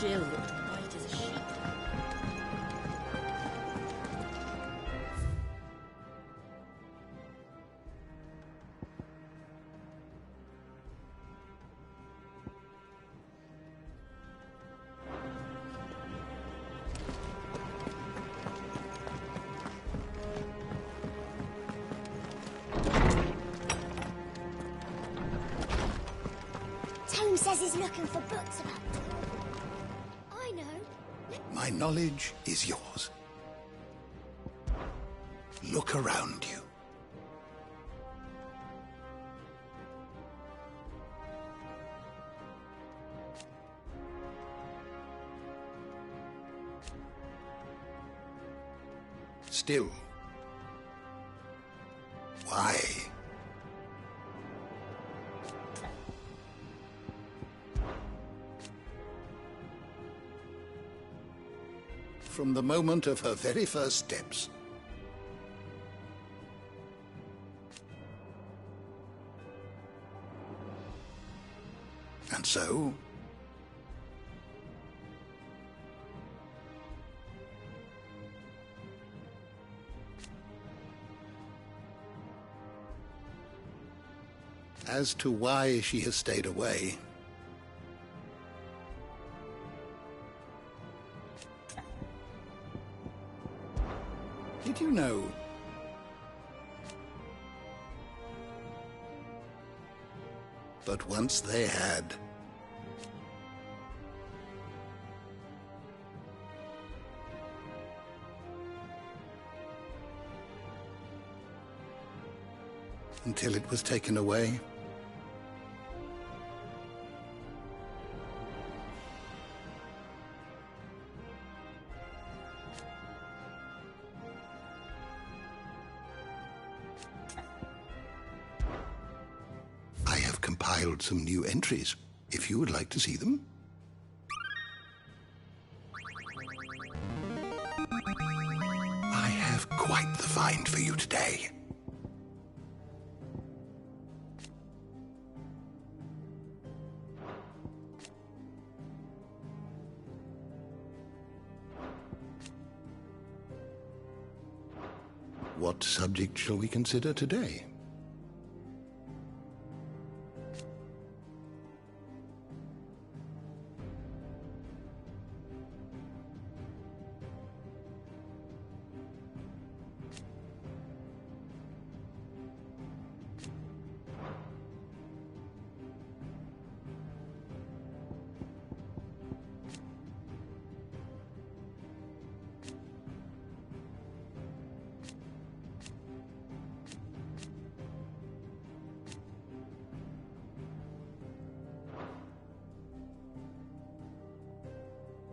Jill looked white as a sheet. Tome says he's looking for books about it. I know. My knowledge is yours. Look around you. Still. Why? From the moment of her very first steps. And so, as to why she has stayed away, did you know but once they had until it was taken away? I have compiled some new entries, if you would like to see them. I have quite the find for you today. What subject shall we consider today?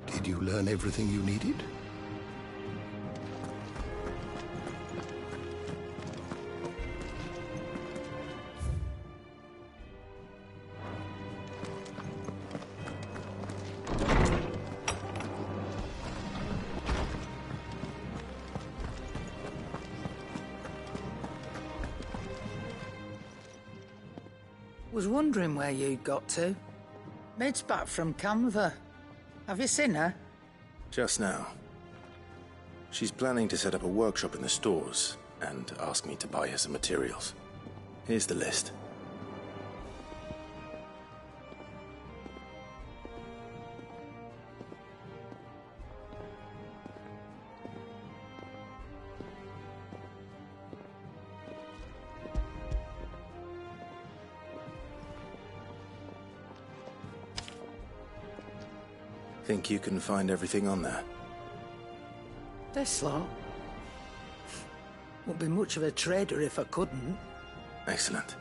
Did you learn everything you needed? Was wondering where you got to. Mid's back from Canva. Have you seen her? Just now. She's planning to set up a workshop in the stores and ask me to buy her some materials. Here's the list. Think you can find everything on there? This lot? Wouldn't be much of a trader if I couldn't. Excellent.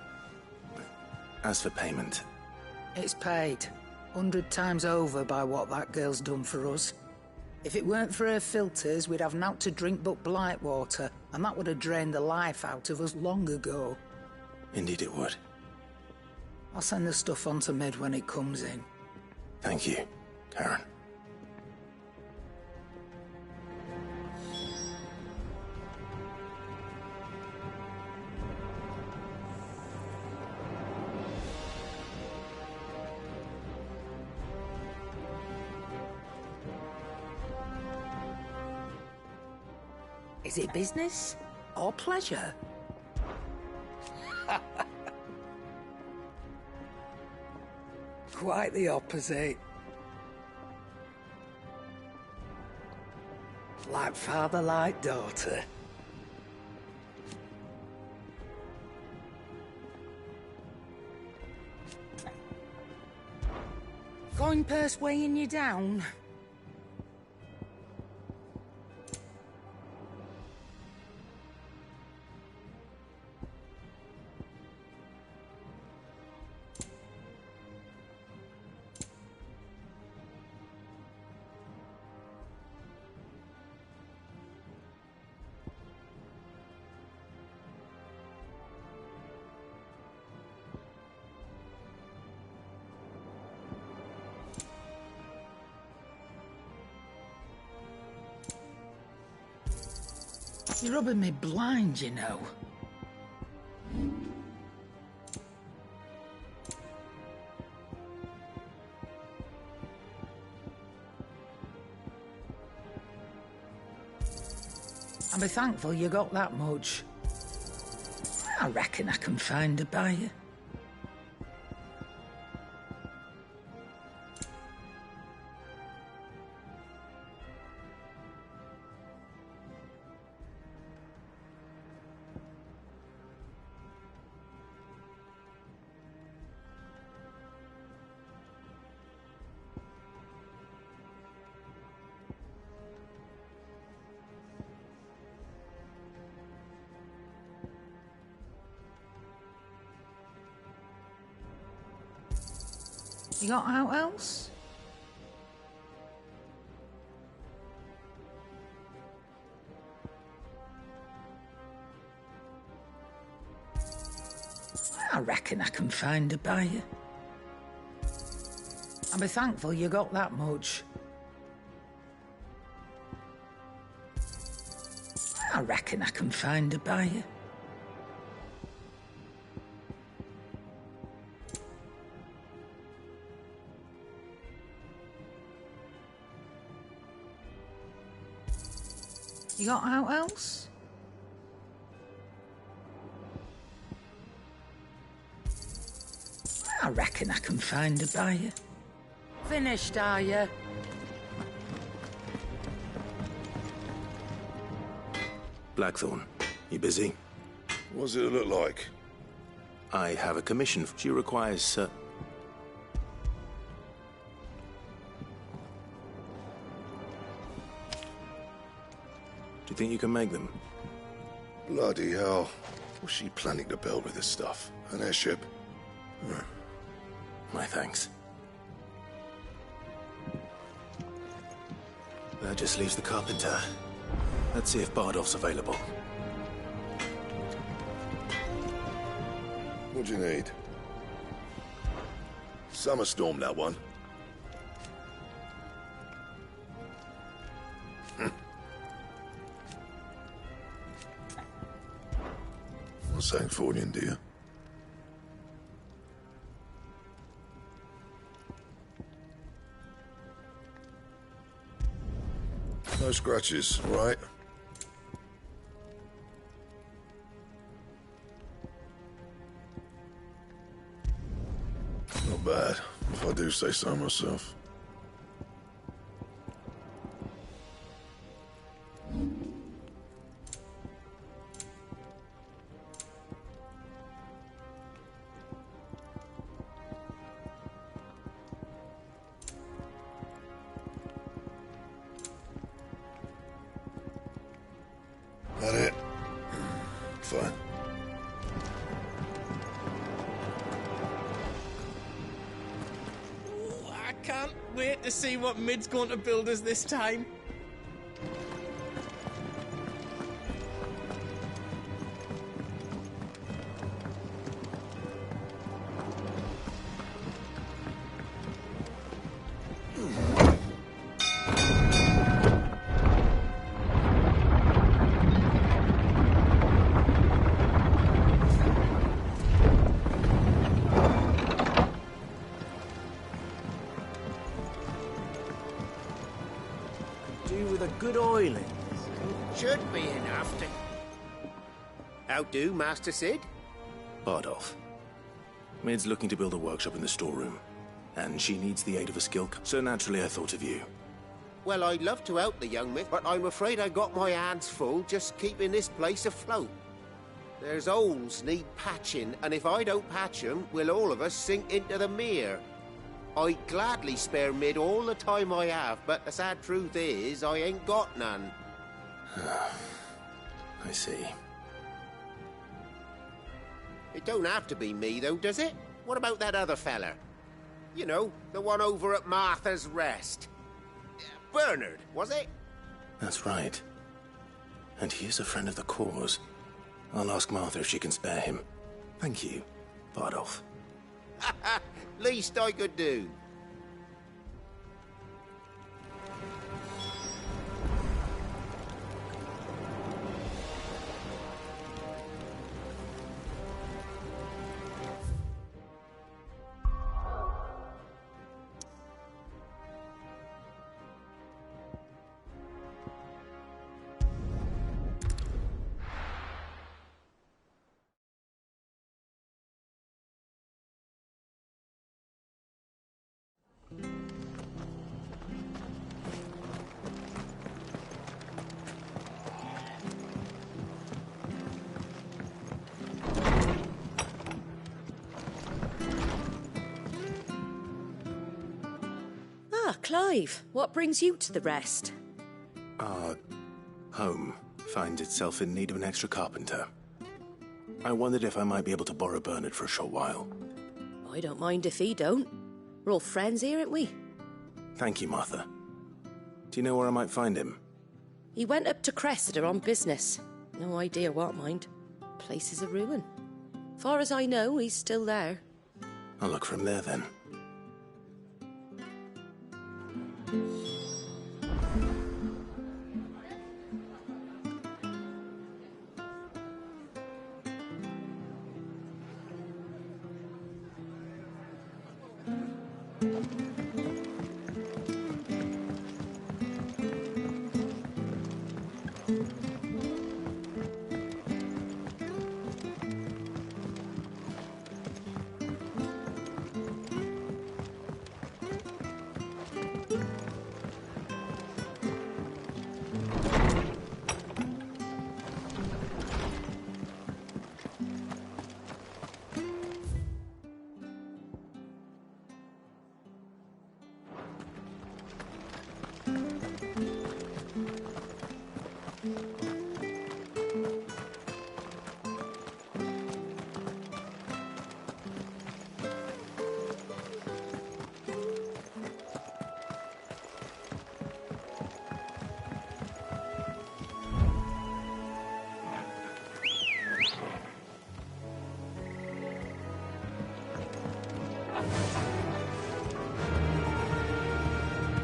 As for payment... It's paid. 100 times over by what that girl's done for us. If it weren't for her filters, we'd have naught to drink but blight water, and that would have drained the life out of us long ago. Indeed it would. I'll send the stuff on to Mid when it comes in. Thank you, Karen. Is it business or pleasure? Quite the opposite. Like father, like daughter. Coin purse weighing you down? You're rubbing me blind, you know. I'll be thankful you got that much. I reckon I can find a buyer. You got out else? I reckon I can find a buyer. I'll be thankful you got that much. I reckon I can find a buyer. You got out else? I reckon I can find a buyer. Finished, are you? Blackthorn, you busy? What does it look like? I have a commission. She requires, Do you think you can make them? Bloody hell. What's she planning to build with this stuff? An airship? My thanks. That just leaves the carpenter. Let's see if Bardolph's available. What do you need? Summer Storm, that one. What's that for you, dear? No scratches, right? Not bad, if I do say so myself. That it? Fine. Ooh, I can't wait to see what Mid's going to build us this time. Do with a good oiling. Should be enough to... How do, Master Sid? Bardolph. Mid's looking to build a workshop in the storeroom, and she needs the aid of a so naturally I thought of you. Well, I'd love to help the young myth, but I'm afraid I got my hands full just keeping this place afloat. There's holes need patching, and if I don't patch them, will all of us sink into the mere. I'd gladly spare Mid all the time I have, but the sad truth is, I ain't got none. I see. It don't have to be me, though, does it? What about that other fella? You know, the one over at Martha's Rest. Bernard, was it? That's right. And he is a friend of the cause. I'll ask Martha if she can spare him. Thank you, Bardolph. Least I could do. Ah, Clive, what brings you to the Rest? Our home finds itself in need of an extra carpenter. I wondered if I might be able to borrow Bernard for a short while. I don't mind if he don't. We're all friends here, aren't we? Thank you, Martha. Do you know where I might find him? He went up to Cressida on business. No idea what, mind. Place is a ruin. Far as I know, he's still there. I'll look for him there, then.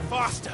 Faster!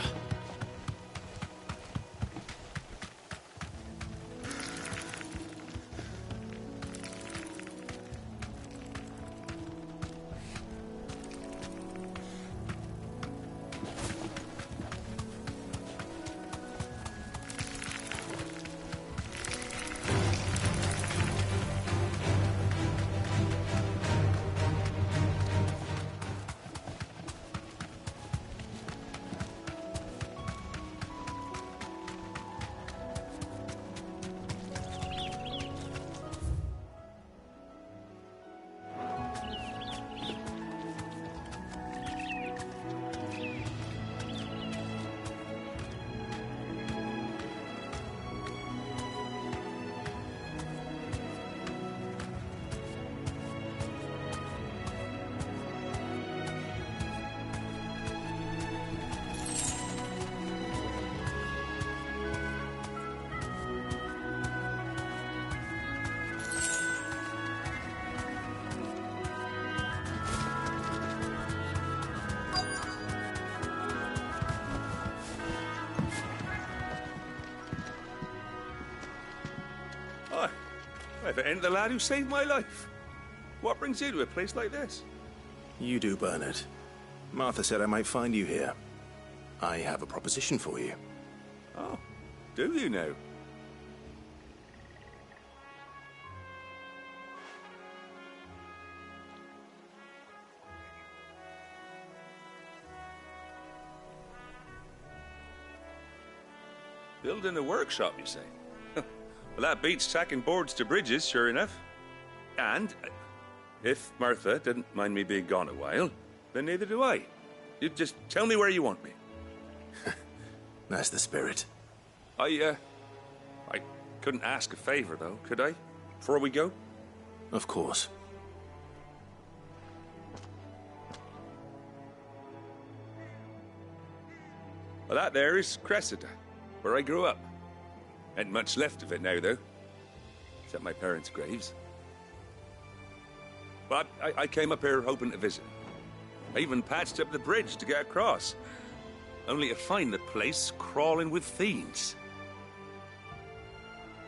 If it ain't the lad who saved my life. What brings you to a place like this? You do, Bernard. Martha said I might find you here. I have a proposition for you. Oh, do you now? Building a workshop, you say? Well, that beats tacking boards to bridges, sure enough. And if Martha didn't mind me being gone a while, then neither do I. You just tell me where you want me. That's the spirit. I couldn't ask a favor, though, could I? Before we go? Of course. Well, that there is Cressida, where I grew up. Ain't much left of it now, though. Except my parents' graves. But I came up here hoping to visit. I even patched up the bridge to get across. Only to find the place crawling with fiends.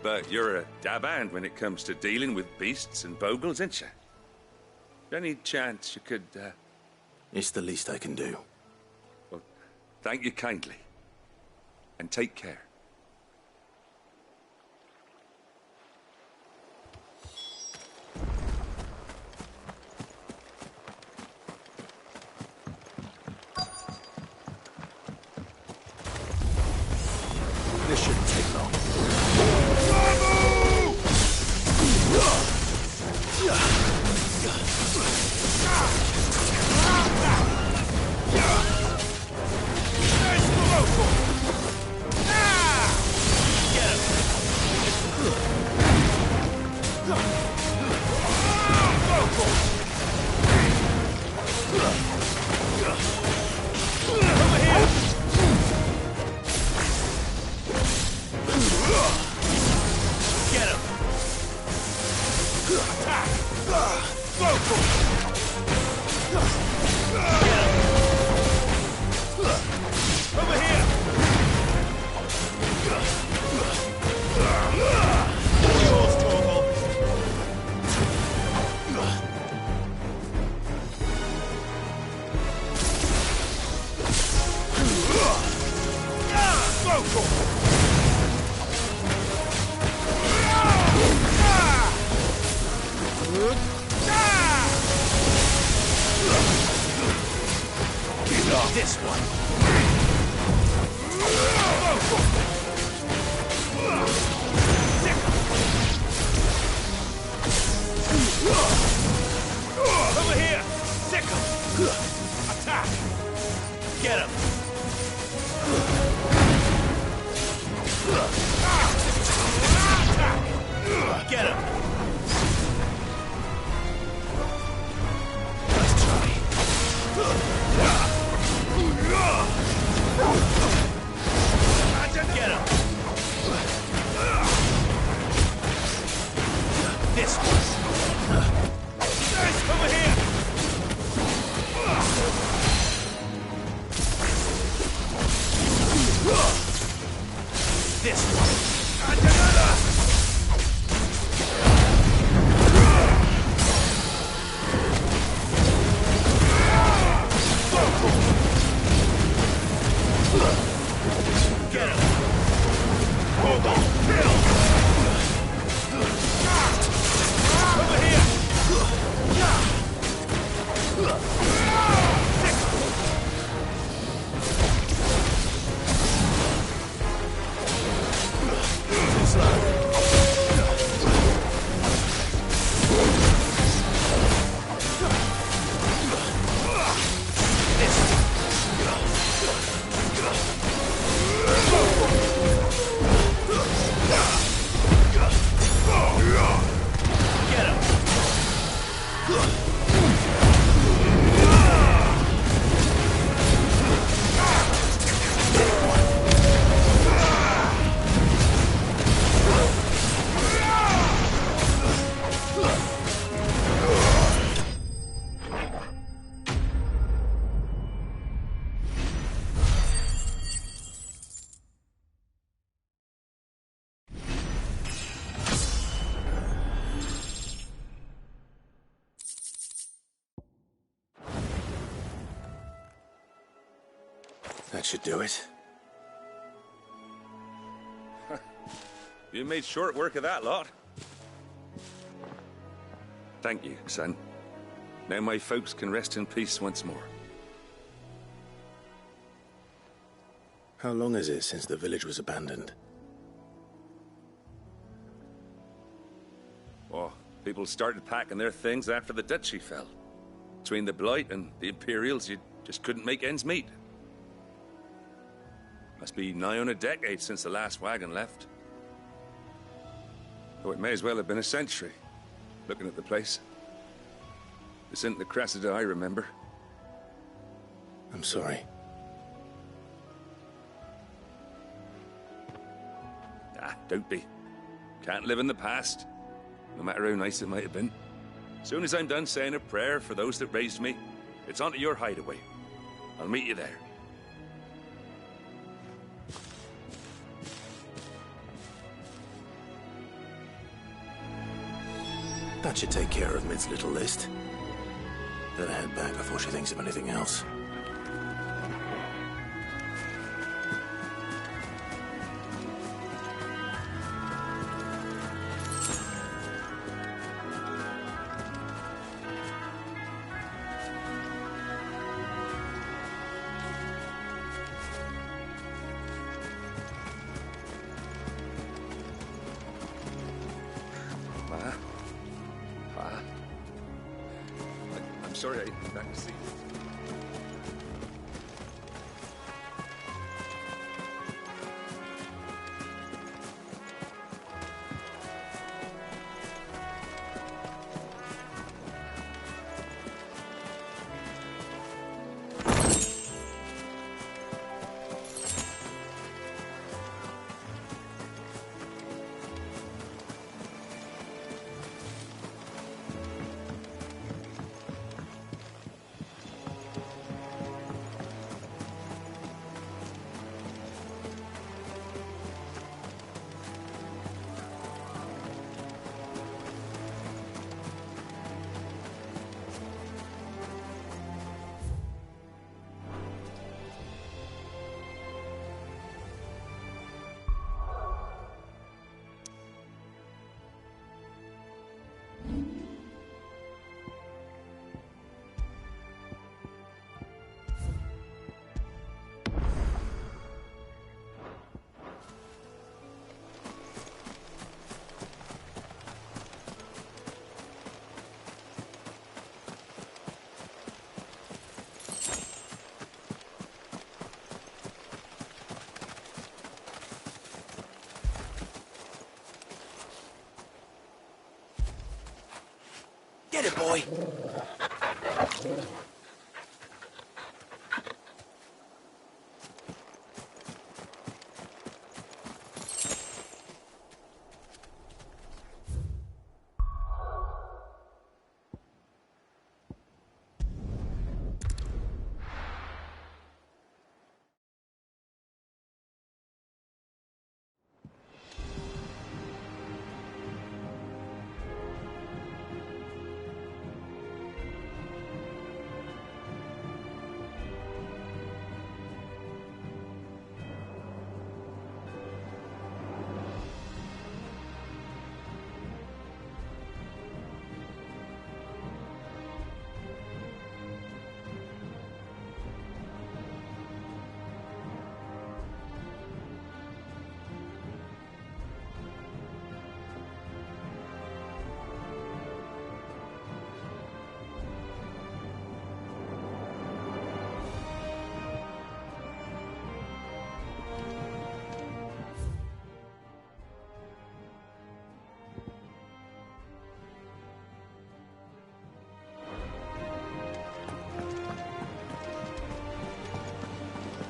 But you're a dab hand when it comes to dealing with beasts and bogles, ain't you? Any chance you could, It's the least I can do. Well, thank you kindly. And take care. This shouldn't take long. This one. Over here! Sick 'em! Attack! Get him! Get him! Let's try. Get him! This one! Nice! Over here! This one! Get him! Hold on! Over here! That should do it. You made short work of that lot. Thank you, son. Now my folks can rest in peace once more. How long is it since the village was abandoned? Oh, people started packing their things after the duchy fell. Between the Blight and the Imperials, you just couldn't make ends meet. Must be nigh on a decade since the last wagon left. Oh, it may as well have been a century, looking at the place. This isn't the Cressida I remember. I'm sorry. Ah, don't be. Can't live in the past, no matter how nice it might have been. Soon as I'm done saying a prayer for those that raised me, it's on to your hideaway. I'll meet you there. That should take care of Mid's little list. Better head back before she thinks of anything else. I'm sorry I didn't back to see you. Get it, boy!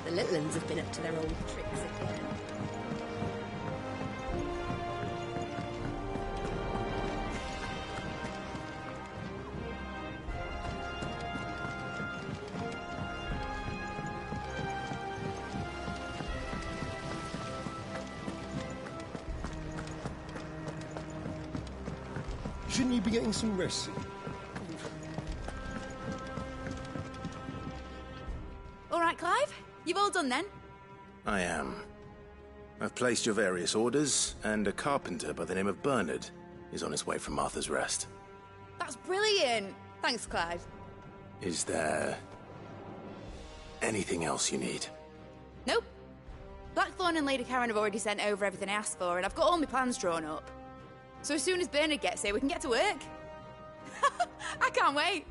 The little uns have been up to their old tricks again. Shouldn't you be getting some rest? All right, Clive? You've all done then? I am. I've placed your various orders, and a carpenter by the name of Bernard is on his way from Martha's Rest. That's brilliant! Thanks, Clive. Is there anything else you need? Nope. Blackthorn and Lady Karen have already sent over everything I asked for, and I've got all my plans drawn up. So as soon as Bernard gets here, we can get to work. I can't wait.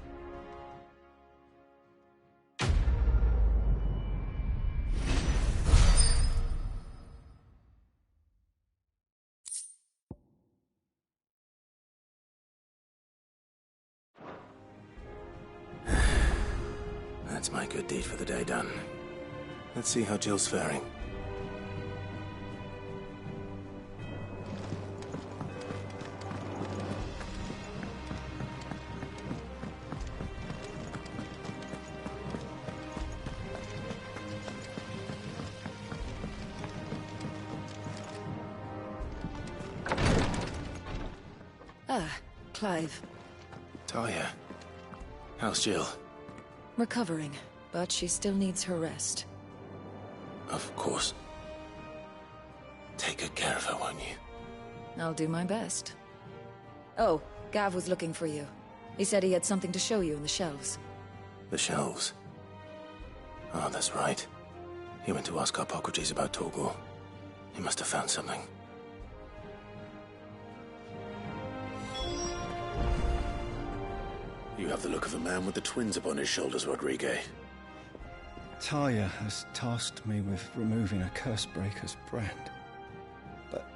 That's my good deed for the day done. Let's see how Jill's faring. Ah, Clive. Talia. How's Jill? Recovering, but she still needs her rest. Of course. Take good care of her, won't you? I'll do my best. Oh, Gav was looking for you. He said he had something to show you in the shelves. The shelves? Oh, that's right. He went to ask Harpocrates about Torgal. He must have found something. You have the look of a man with the twins upon his shoulders, Rodrigue. Talia has tasked me with removing a Cursebreaker's brand. But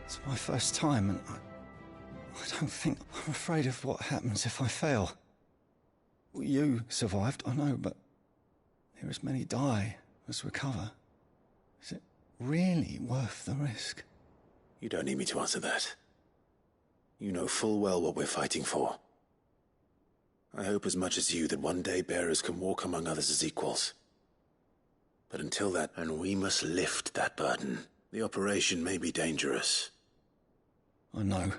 it's my first time, and I don't think... I'm afraid of what happens if I fail. You survived, I know, but there as many die as recover. Is it really worth the risk? You don't need me to answer that. You know full well what we're fighting for. I hope as much as you that one day bearers can walk among others as equals. But until that, and we must lift that burden. The operation may be dangerous. I know.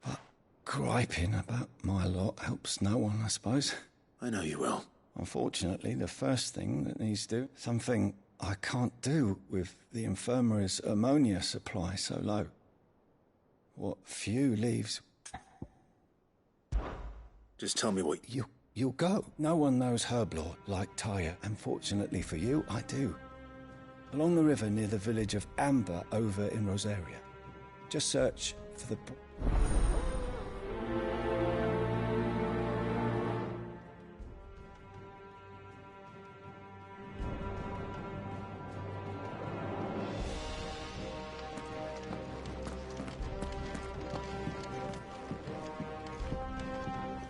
But griping about my lot helps no one, I suppose. I know you will. Unfortunately, the first thing that needs to do, something I can't do with the infirmary's ammonia supply so low. What few leaves... Just tell me what... You'll go. No one knows Herblore like Talia, and fortunately for you, I do. Along the river near the village of Amber over in Rosaria. Just search for the...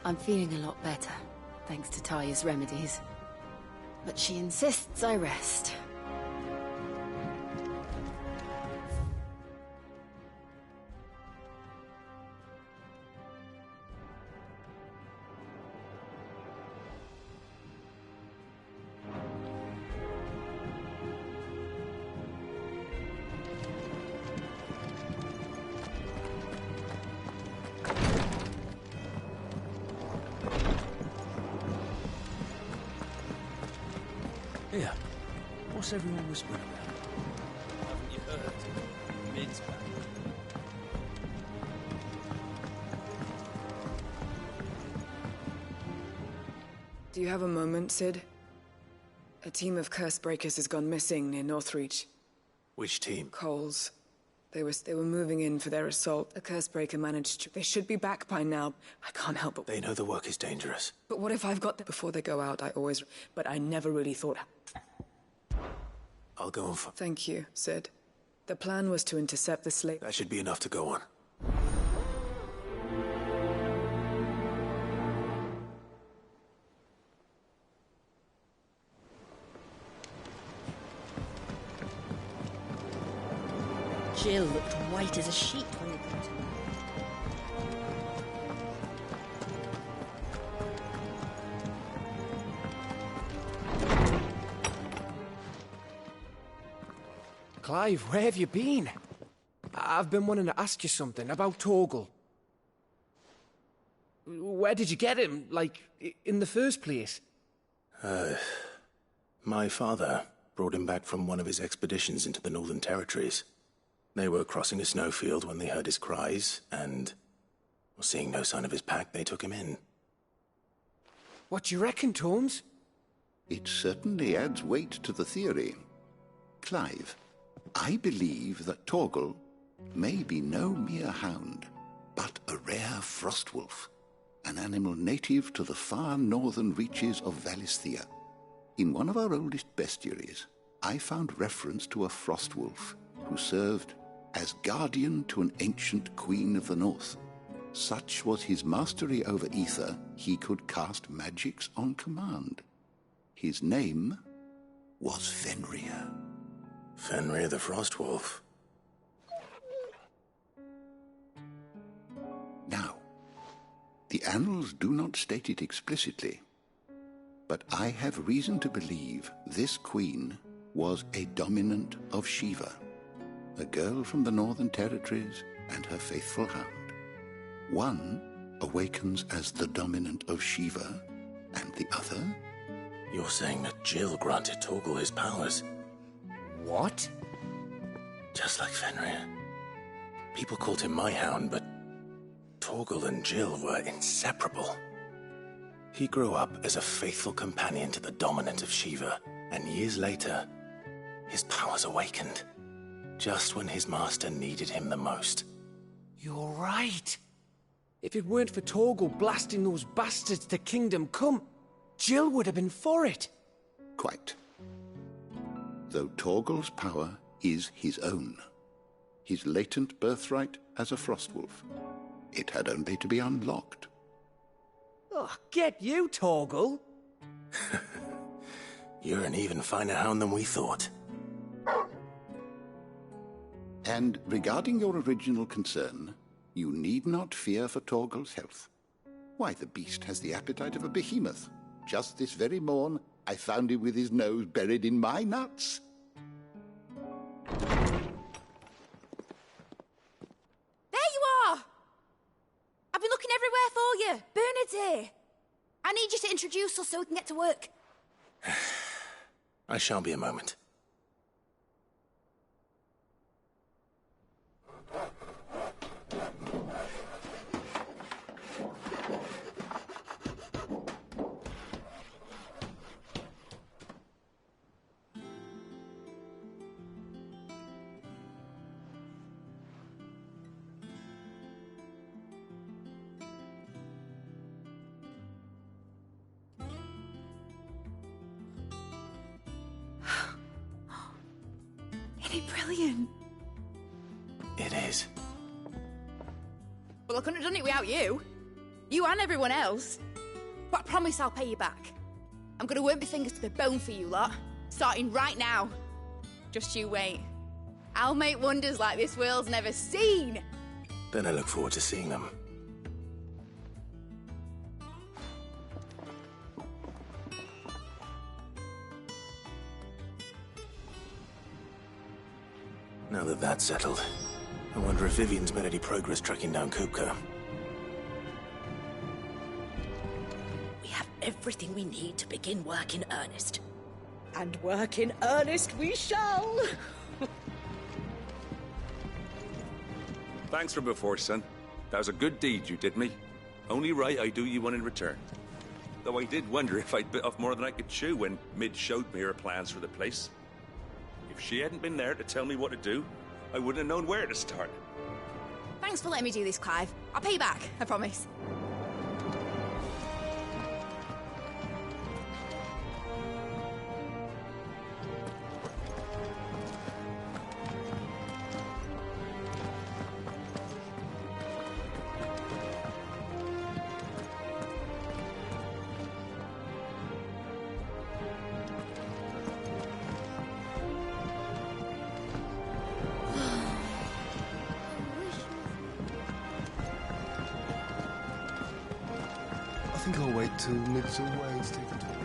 I'm feeling a lot better, thanks to Talia's remedies. But she insists I rest. Here, what's everyone whispering about? Haven't you heard? Mid's back. Do you have a moment, Sid? A team of Cursebreakers has gone missing near Northreach. Which team? Coles. They were moving in for their assault. A Cursebreaker managed to... They should be back by now. I can't help but... They know the work is dangerous. But what if I've got them? Before they go out, I always... But I never really thought... I'll go on for... Thank you, Sid. The plan was to intercept the slave... That should be enough to go on. Jill looked white as a sheet when you got to her. Clive, where have you been? I've been wanting to ask you something about Torgal. Where did you get him, like, in the first place? My father brought him back from one of his expeditions into the Northern Territories. They were crossing a snowfield when they heard his cries, and, seeing no sign of his pack, they took him in. What do you reckon, Tomes? It certainly adds weight to the theory. Clive, I believe that Torgal may be no mere hound, but a rare frostwolf, an animal native to the far northern reaches of Valisthea. In one of our oldest bestiaries, I found reference to a frostwolf who served as guardian to an ancient queen of the north. Such was his mastery over ether, he could cast magics on command. His name was Fenrir. Fenrir the Frostwolf. Now, the annals do not state it explicitly, but I have reason to believe this queen was a dominant of Shiva, a girl from the Northern Territories and her faithful hound. One awakens as the dominant of Shiva, and the other? You're saying that Jill granted Torgal his powers? What? Just like Fenrir. People called him my hound, but Torgal and Jill were inseparable. He grew up as a faithful companion to the dominant of Shiva, and years later, his powers awakened, just when his master needed him the most. You're right. If it weren't for Torgal blasting those bastards to Kingdom Come, Jill would have been for it. Quite. Though Torgal's power is his own, his latent birthright as a Frostwolf, it had only to be unlocked. Oh, get you, Torgal! You're an even finer hound than we thought. And regarding your original concern, you need not fear for Torgal's health. Why, the beast has the appetite of a behemoth. Just this very morn, I found him with his nose buried in my nuts. There you are! I've been looking everywhere for you. Bernard's here. I need you to introduce us so we can get to work. I shall be a moment. Isn't it brilliant? It is. Well, I couldn't have done it without you. You and everyone else. But I promise I'll pay you back. I'm gonna work my fingers to the bone for you lot, starting right now. Just you wait. I'll make wonders like this world's never seen. Then I look forward to seeing them. Now that that's settled, I wonder if Vivian's made any progress tracking down Kupka. We have everything we need to begin work in earnest. And work in earnest we shall! Thanks for before, son. That was a good deed you did me. Only right I do you one in return. Though I did wonder if I'd bit off more than I could chew when Mid showed me her plans for the place. If she hadn't been there to tell me what to do, I wouldn't have known where to start. Thanks for letting me do this, Clive. I'll pay you back, I promise. I think I'll wait till Mid's away and take the tour.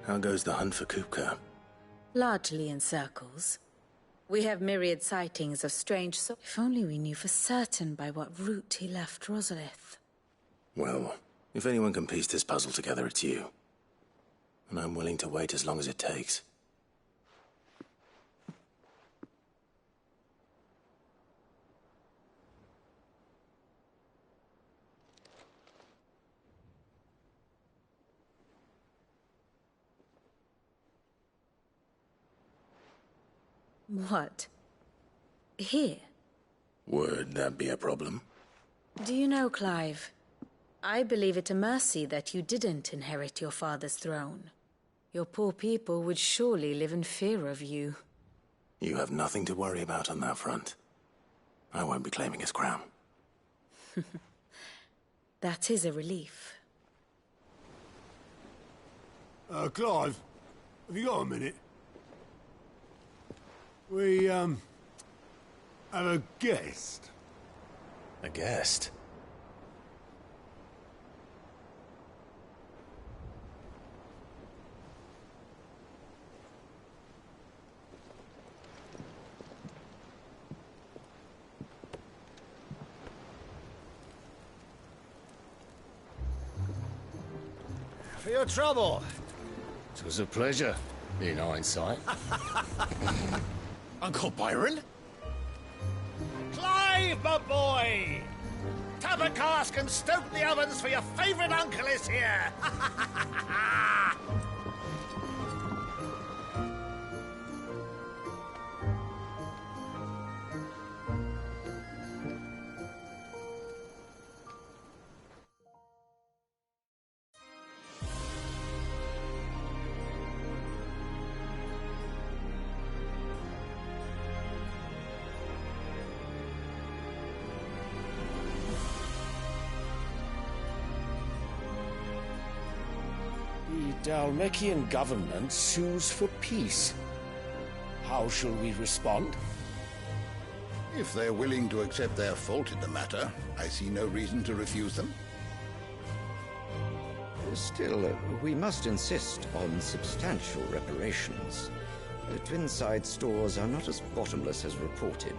How goes the hunt for Kupka? Largely in circles. We have myriad sightings of strange souls. If only we knew for certain by what route he left Rosalith. Well, if anyone can piece this puzzle together, it's you. And I'm willing to wait as long as it takes. What? Here? Would that be a problem? Do you know, Clive? I believe it a mercy that you didn't inherit your father's throne. Your poor people would surely live in fear of you. You have nothing to worry about on that front. I won't be claiming his crown. That is a relief. Clive, have you got a minute? We, have a guest. A guest? For your trouble. It was a pleasure, in hindsight. Uncle Byron? Clive, my boy! Tub a cask and stoke the ovens, for your favourite uncle is here! The Dhalmekian government sues for peace. How shall we respond? If they're willing to accept their fault in the matter, I see no reason to refuse them. Still, we must insist on substantial reparations. Twinside stores are not as bottomless as reported.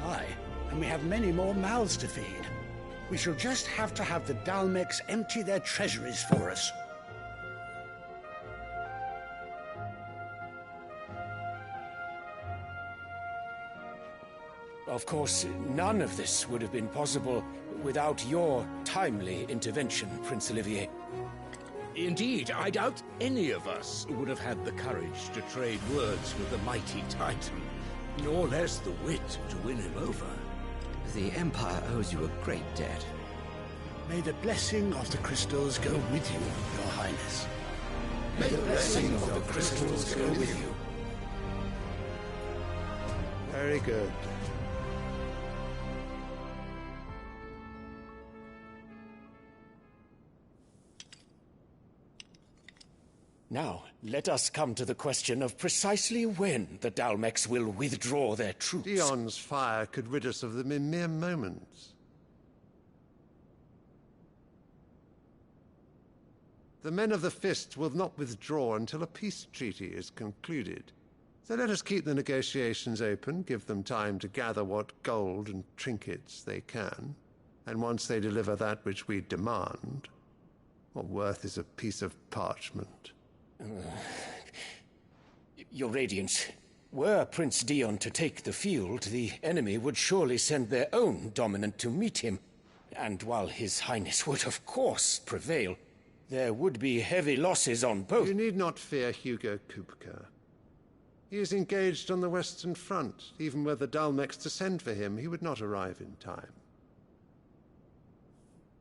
Aye, and we have many more mouths to feed. We shall just have to have the Dhalmecs empty their treasuries for us. Of course, none of this would have been possible without your timely intervention, Prince Olivier. Indeed, I doubt any of us would have had the courage to trade words with the mighty Titan, nor less the wit to win him over. The Empire owes you a great debt. May the blessing of the crystals go with you, Your Highness. May the blessing of the crystals go with you. Very good. Now, let us come to the question of precisely when the Dhalmecs will withdraw their troops. Dion's fire could rid us of them in mere moments. The men of the Fist will not withdraw until a peace treaty is concluded. So let us keep the negotiations open, give them time to gather what gold and trinkets they can, and once they deliver that which we demand, what worth is a piece of parchment? Your Radiance, were Prince Dion to take the field, the enemy would surely send their own dominant to meet him. And while His Highness would of course prevail, there would be heavy losses on both. You need not fear Hugo Kupka. He is engaged on the Western Front. Even were the Dhalmecs to send for him, he would not arrive in time.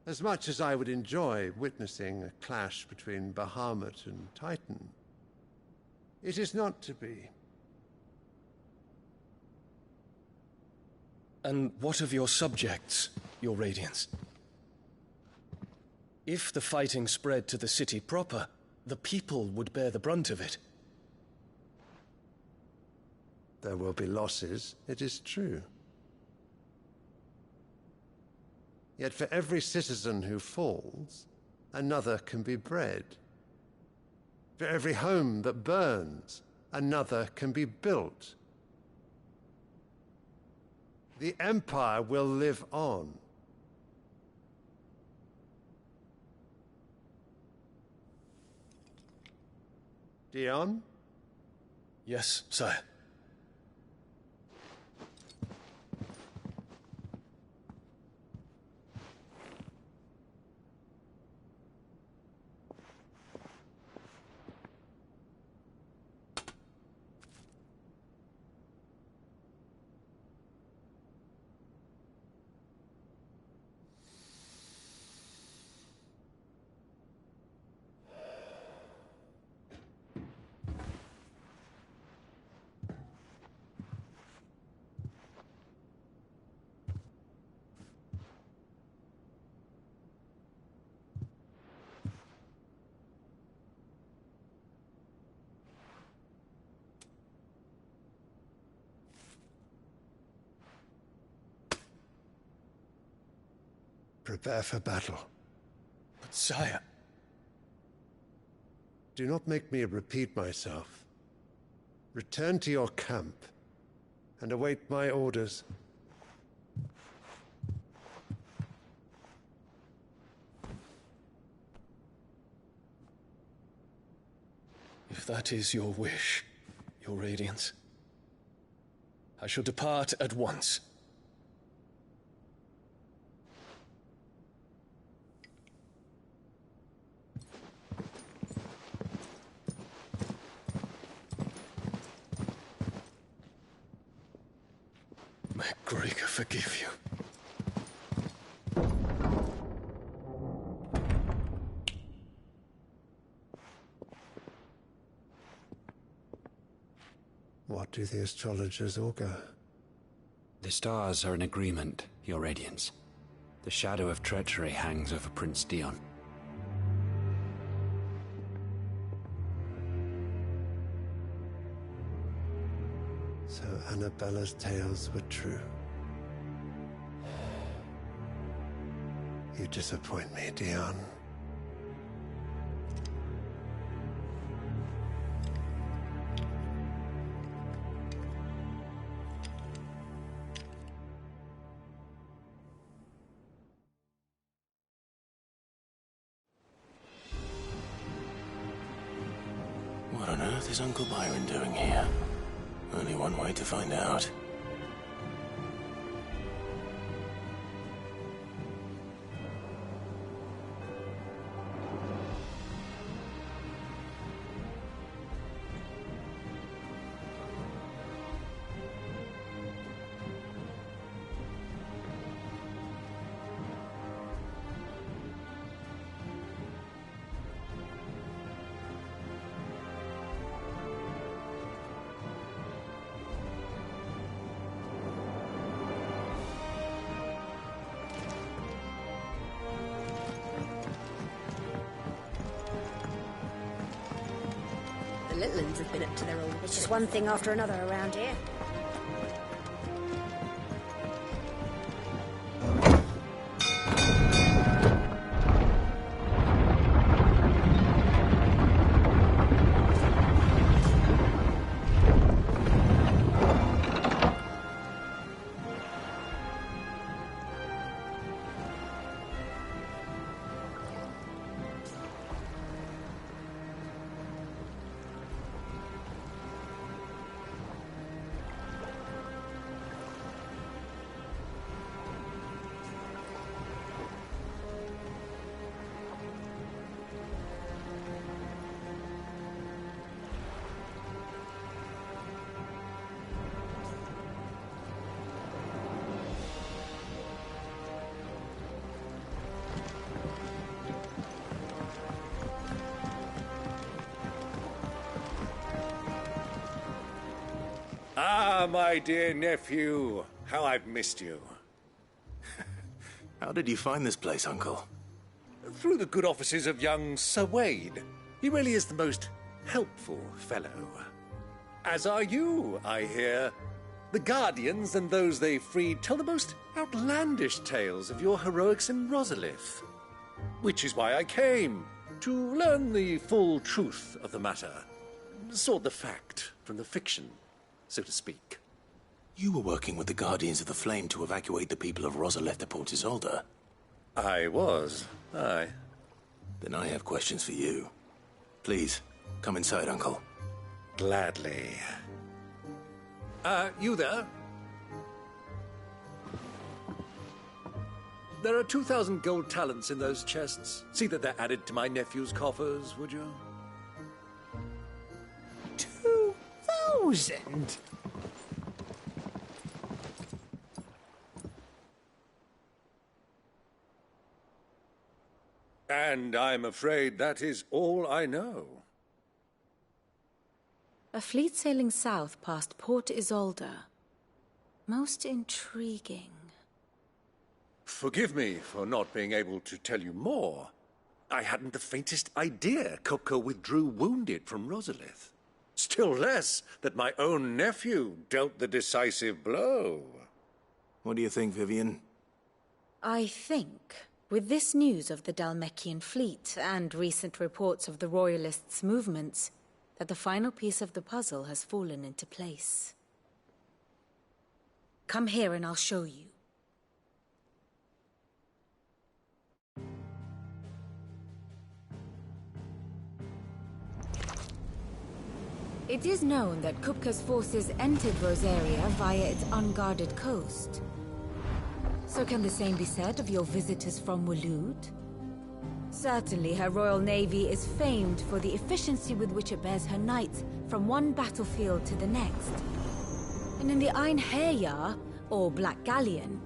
As much as I would enjoy witnessing a clash between Bahamut and Titan, it is not to be. And what of your subjects, Your Radiance? If the fighting spread to the city proper, the people would bear the brunt of it. There will be losses, it is true. Yet for every citizen who falls, another can be bred. For every home that burns, another can be built. The Empire will live on. Dion? Yes, sire. Prepare for battle. But sire... Do not make me repeat myself. Return to your camp and await my orders. If that is your wish, Your Radiance, I shall depart at once. May Gregor forgive you. What do the astrologers augur? The stars are in agreement, Your Radiance. The shadow of treachery hangs over Prince Dion. So Annabella's tales were true. You disappoint me, Dion. What on earth is Uncle Byron doing here? Only one way to find out. The Litlins have been up to their old... It's just one thing after another around here. Ah, my dear nephew. How I've missed you. How did you find this place, Uncle? Through the good offices of young Sir Wade. He really is the most helpful fellow. As are you, I hear. The Guardians and those they freed tell the most outlandish tales of your heroics in Rosalith. Which is why I came. to learn the full truth of the matter. Sort the fact from the fiction, so to speak. You were working with the Guardians of the Flame to evacuate the people of Rosalith to Port Isolde. I was, aye. Then I have questions for you. Please, come inside, Uncle. Gladly. You there? There are 2,000 gold talents in those chests. See that they're added to my nephew's coffers, would you? 2,000? And I'm afraid that is all I know. A fleet sailing south past Port Isolde. Most intriguing. Forgive me for not being able to tell you more. I hadn't the faintest idea Kupka withdrew wounded from Rosalith. Still less that my own nephew dealt the decisive blow. What do you think, Vivian? I think, with this news of the Dhalmekian fleet and recent reports of the Royalists' movements, that the final piece of the puzzle has fallen into place. Come here and I'll show you. It is known that Kupka's forces entered Rosaria via its unguarded coast. So can the same be said of your visitors from Waloed? Certainly her Royal Navy is famed for the efficiency with which it bears her knights from one battlefield to the next. And in the Einherjar, or Black Galleon,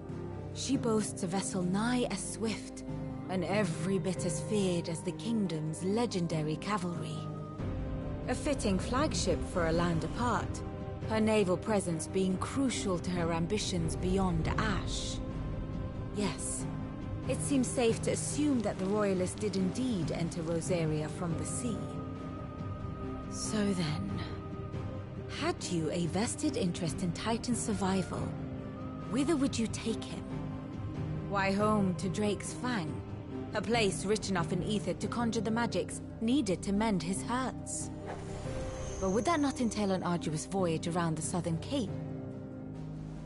she boasts a vessel nigh as swift, and every bit as feared as the kingdom's legendary cavalry. A fitting flagship for a land apart, her naval presence being crucial to her ambitions beyond Ash. Yes, it seems safe to assume that the Royalists did indeed enter Rosaria from the sea. So then, had you a vested interest in Titan's survival, whither would you take him? Why, home to Drake's Fang, a place rich enough in ether to conjure the magics needed to mend his hurts. But would that not entail an arduous voyage around the southern cape?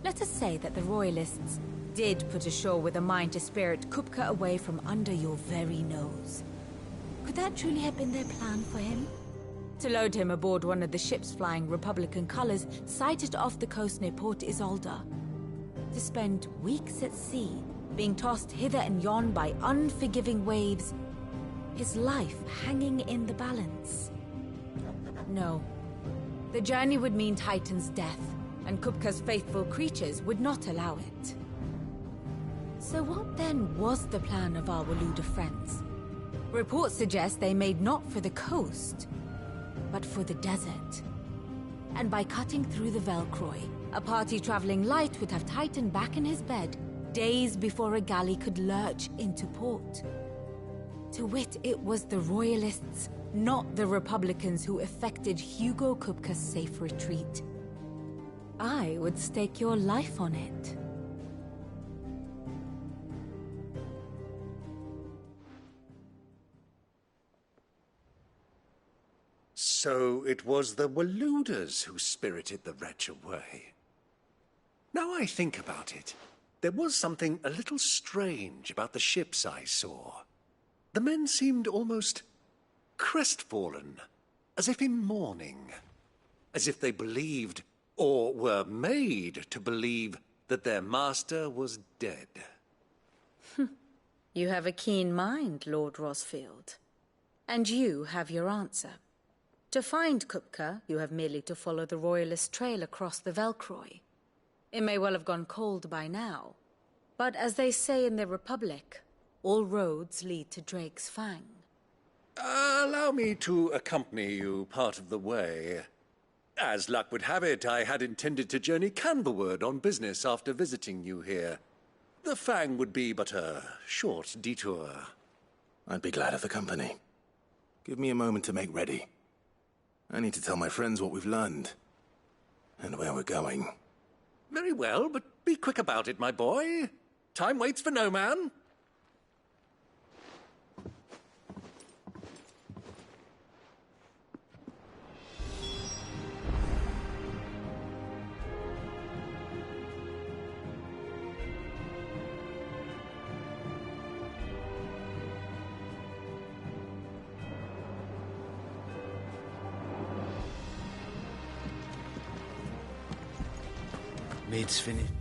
Let us say that the Royalists did put ashore with a mind to spirit Kupka away from under your very nose. Could that truly have been their plan for him? To load him aboard one of the ships flying Republican colors sighted off the coast near Port Isolde. To spend weeks at sea, being tossed hither and yon by unforgiving waves, his life hanging in the balance. No. The journey would mean Titan's death, and Kupka's faithful creatures would not allow it. So what then was the plan of our Waloed friends? Reports suggest they made not for the coast, but for the desert. And by cutting through the Velcroy, a party traveling light would have Titan back in his bed days before a galley could lurch into port. To wit, it was the Royalists, not the Republicans, who effected Hugo Kupka's safe retreat. I would stake your life on it. So it was the Waloeders who spirited the wretch away. Now I think about it, there was something a little strange about the ships I saw. The men seemed almost crestfallen, as if in mourning, as if they believed, or were made to believe, that their master was dead. You have a keen mind, Lord Rosfield. And you have your answer. To find Kupka, you have merely to follow the Royalist trail across the Velcroy. It may well have gone cold by now, but as they say in the Republic, all roads lead to Drake's Fang. Allow me to accompany you part of the way. As luck would have it, I had intended to journey Canberward on business after visiting you here. The Fang would be but a short detour. I'd be glad of the company. Give me a moment to make ready. I need to tell my friends what we've learned, and where we're going. Very well, but be quick about it, my boy. Time waits for no man. Mid's finished.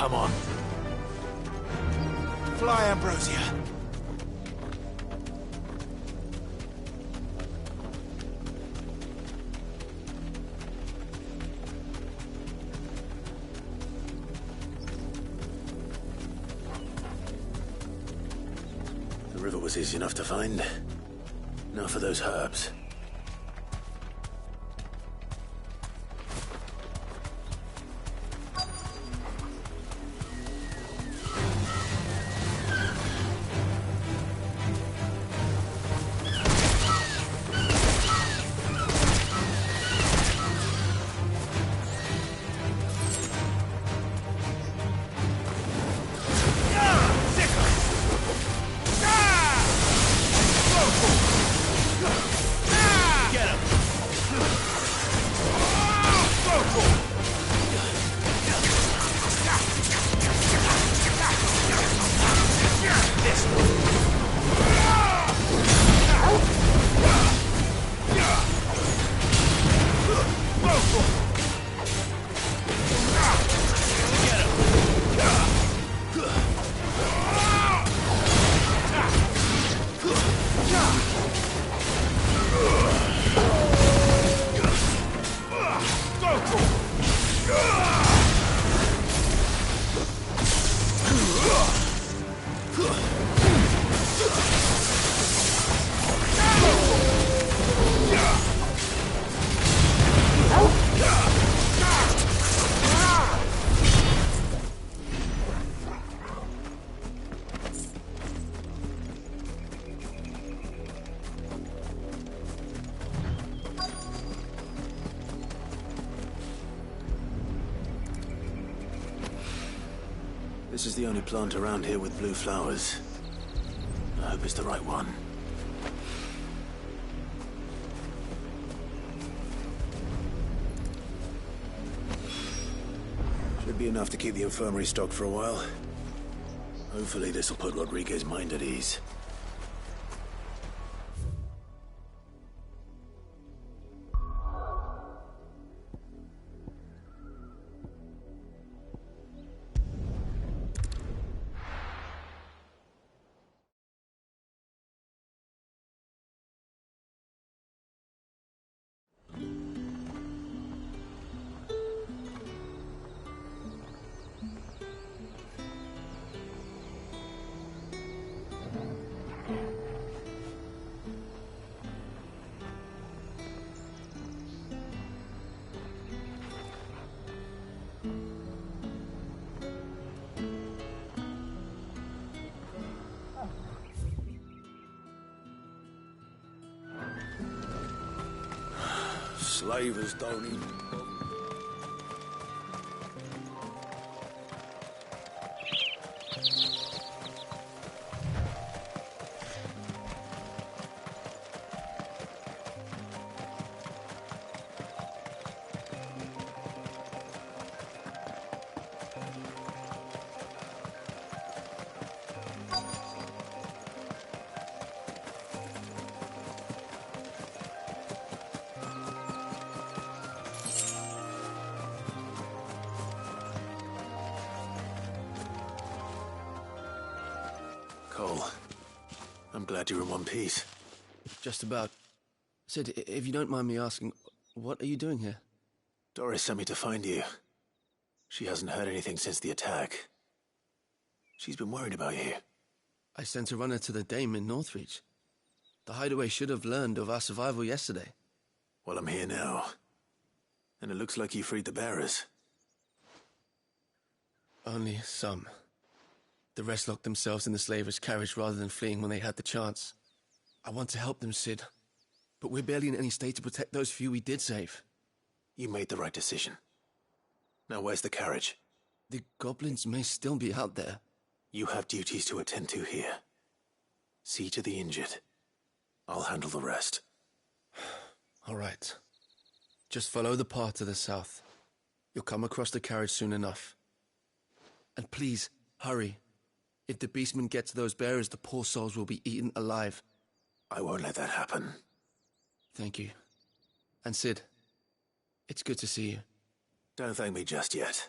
Come on. Fly, Ambrosia. The river was easy enough to find. Now for those herbs. This is the only plant around here with blue flowers. I hope it's the right one. Should be enough to keep the infirmary stocked for a while. Hopefully this will put Rodriguez's mind at ease. Slavers don't even... Cole, I'm glad you're in one piece. Just about. Sid, if you don't mind me asking, what are you doing here? Doris sent me to find you. She hasn't heard anything since the attack. She's been worried about you. I sent a runner to the Dame in Northreach. The Hideaway should have learned of our survival yesterday. Well, I'm here now. And it looks like you freed the bearers. Only some. The rest locked themselves in the slaver's carriage rather than fleeing when they had the chance. I want to help them, Sid. But we're barely in any state to protect those few we did save. You made the right decision. Now where's the carriage? The goblins may still be out there. You have duties to attend to here. See to the injured. I'll handle the rest. All right. Just follow the path to the south. You'll come across the carriage soon enough. And please, hurry. If the beastmen get to those bearers, the poor souls will be eaten alive. I won't let that happen. Thank you. And Sid, it's good to see you. Don't thank me just yet.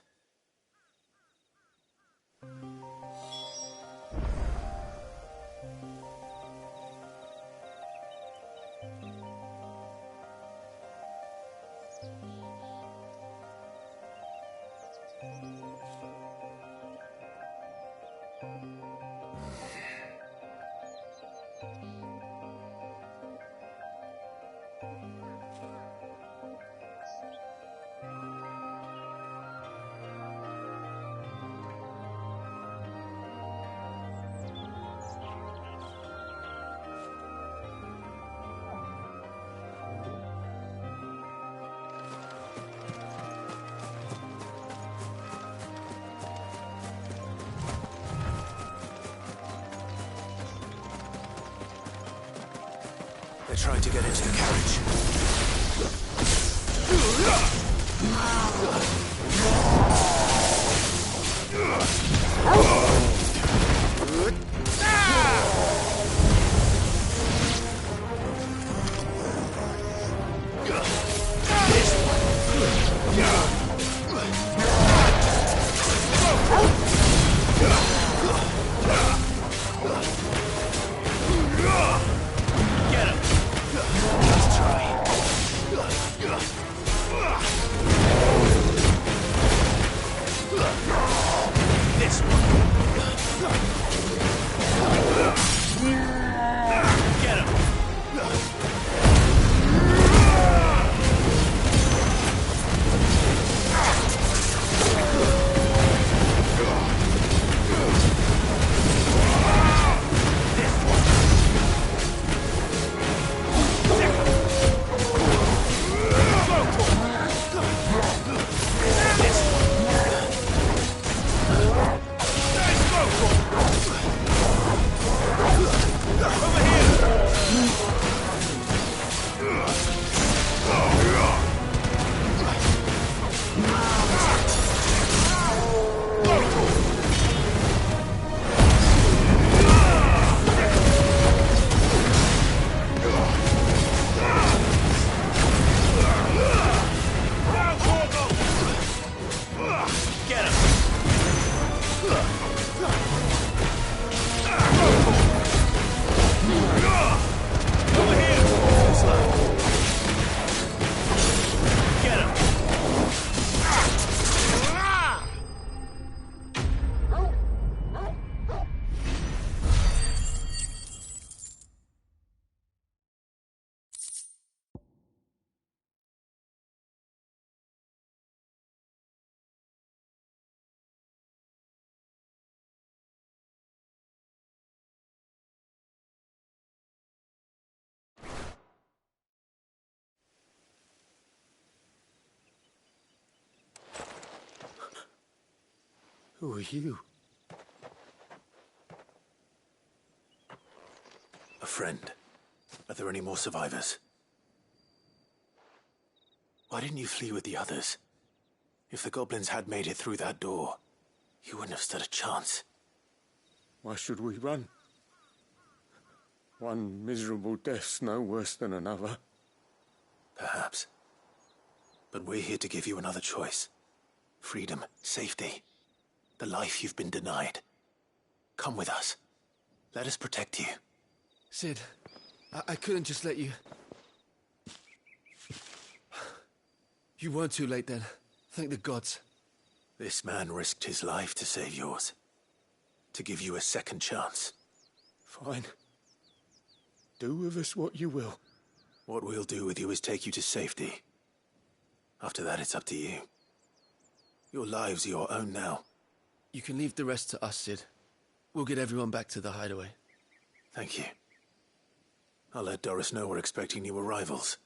They're trying to get into the carriage. Who are you? A friend. Are there any more survivors? Why didn't you flee with the others? If the goblins had made it through that door, you wouldn't have stood a chance. Why should we run? One miserable death's no worse than another. Perhaps. But we're here to give you another choice. Freedom, safety, the life you've been denied. Come with us. Let us protect you. Cid, I couldn't just let you... You weren't too late then. Thank the gods. This man risked his life to save yours. To give you a second chance. Fine. Do with us what you will. What we'll do with you is take you to safety. After that, it's up to you. Your lives are your own now. You can leave the rest to us, Cid. We'll get everyone back to the hideaway. Thank you. I'll let Doris know we're expecting new arrivals.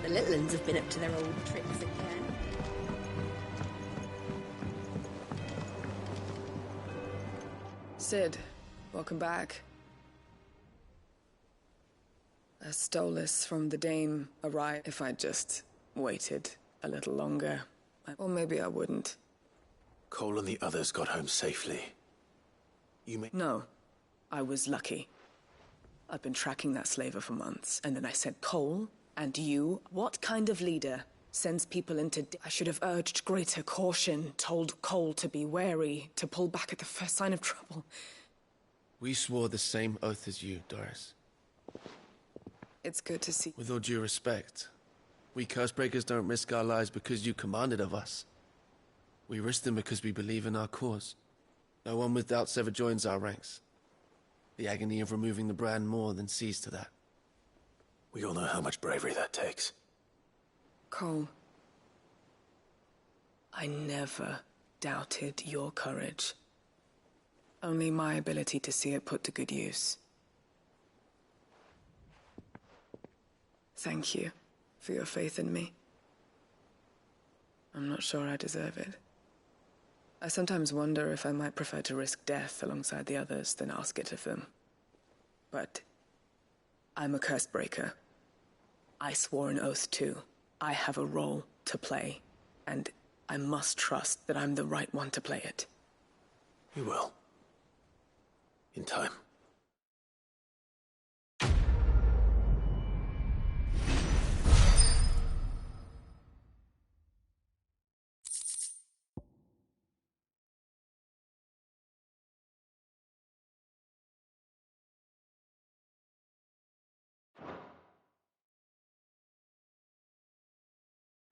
The little uns have been up to their old tricks again. Cid, welcome back. A Stolas from the Dame arrived. If I'd just waited a little longer. Or maybe I wouldn't. Cole and the others got home safely. You may... No. I was lucky. I've been tracking that slaver for months, and then I sent Cole and you. What kind of leader sends people into... I should have urged greater caution, told Cole to be wary, to pull back at the first sign of trouble. We swore the same oath as you, Doris. It's good to see... With all due respect, we Cursebreakers don't risk our lives because you commanded of us. We risk them because we believe in our cause. No one with doubts ever joins our ranks. The agony of removing the brand more than sees to that. We all know how much bravery that takes. Cole, I never doubted your courage. Only my ability to see it put to good use. Thank you for your faith in me. I'm not sure I deserve it. I sometimes wonder if I might prefer to risk death alongside the others than ask it of them. But I'm a Cursebreaker. I swore an oath too. I have a role to play, and I must trust that I'm the right one to play it. You will. In time.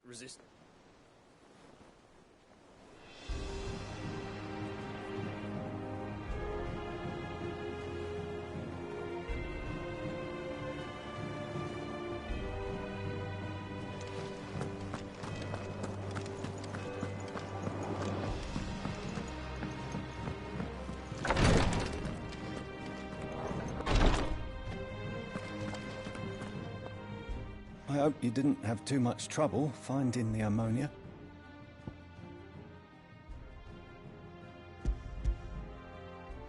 Resist. I hope you didn't have too much trouble finding the ammonia.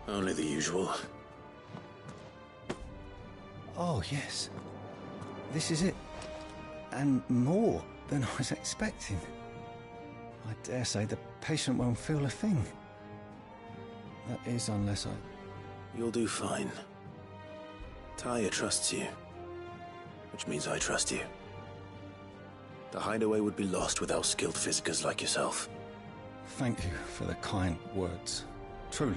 Only the usual. Oh, yes. This is it. And more than I was expecting. I dare say the patient won't feel a thing. That is, unless I... You'll do fine. Talia trusts you. Which means I trust you. The hideaway would be lost without skilled physicers like yourself. Thank you for the kind words. Truly.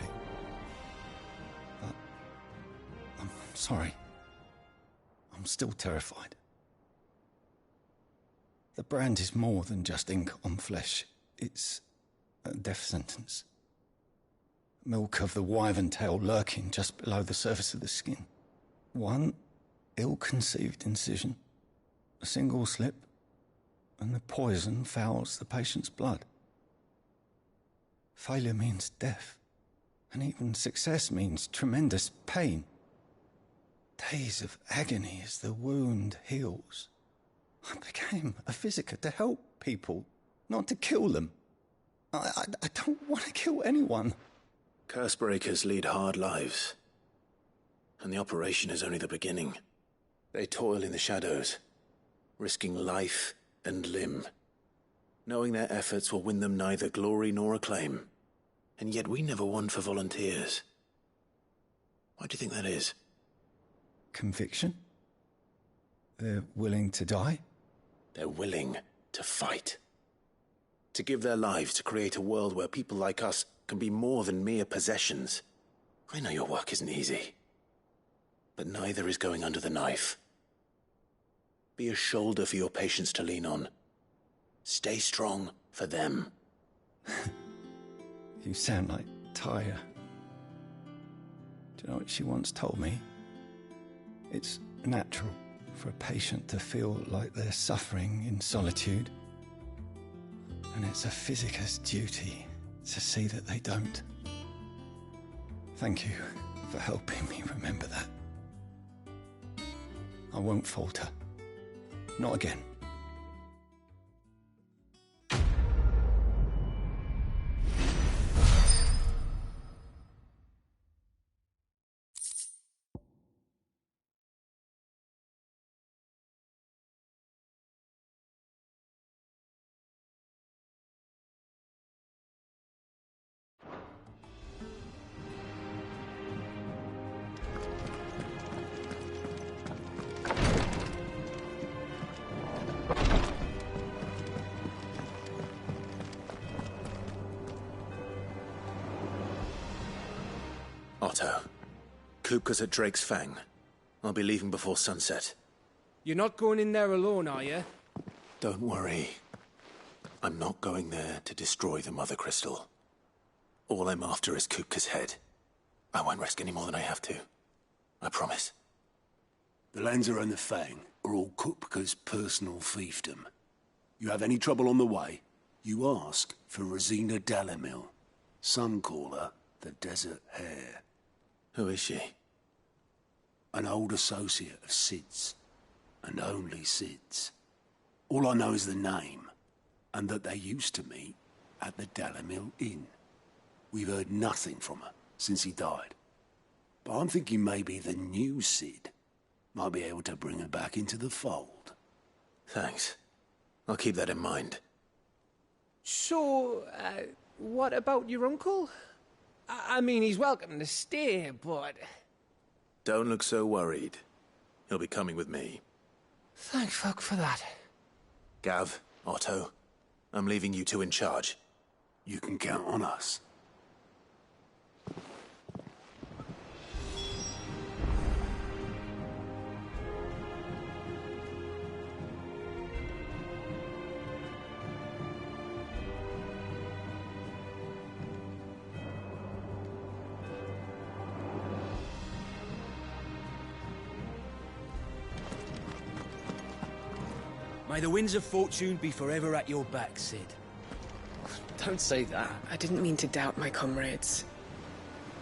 But... I'm sorry. I'm still terrified. The brand is more than just ink on flesh. It's a death sentence. Milk of the wyvern tail lurking just below the surface of the skin. One ill-conceived incision, a single slip, and the poison fouls the patient's blood. Failure means death, and even success means tremendous pain. Days of agony as the wound heals. I became a physiker to help people, not to kill them. I don't want to kill anyone. Cursebreakers lead hard lives. And the operation is only the beginning. They toil in the shadows, risking life and limb, knowing their efforts will win them neither glory nor acclaim. And yet we never won for volunteers. Why do you think that is? Conviction? They're willing to die? They're willing to fight. To give their lives to create a world where people like us can be more than mere possessions. I know your work isn't easy, but neither is going under the knife. Be a shoulder for your patients to lean on. Stay strong for them. You sound like Taya. Do you know what she once told me? It's natural for a patient to feel like they're suffering in solitude. And it's a physiker's duty to see that they don't. Thank you for helping me remember that. I won't falter. Not again. Otto, Kupka's at Drake's Fang. I'll be leaving before sunset. You're not going in there alone, are you? Don't worry. I'm not going there to destroy the Mother Crystal. All I'm after is Kupka's head. I won't risk any more than I have to. I promise. The Lanza and the Fang are all Kupka's personal fiefdom. You have any trouble on the way, you ask for Rosina Dalimil. Some call her the Desert Hare. Who is she? An old associate of Sid's, and only Sid's. All I know is the name, and that they used to meet at the Dalimil Inn. We've heard nothing from her since he died. But I'm thinking maybe the new Sid might be able to bring her back into the fold. Thanks. I'll keep that in mind. So, what about your uncle? I mean, he's welcome to stay, but... Don't look so worried. He'll be coming with me. Thank fuck for that. Gav, Otto, I'm leaving you two in charge. You can count on us. May the winds of fortune be forever at your back, Sid. Don't say that. I didn't mean to doubt my comrades.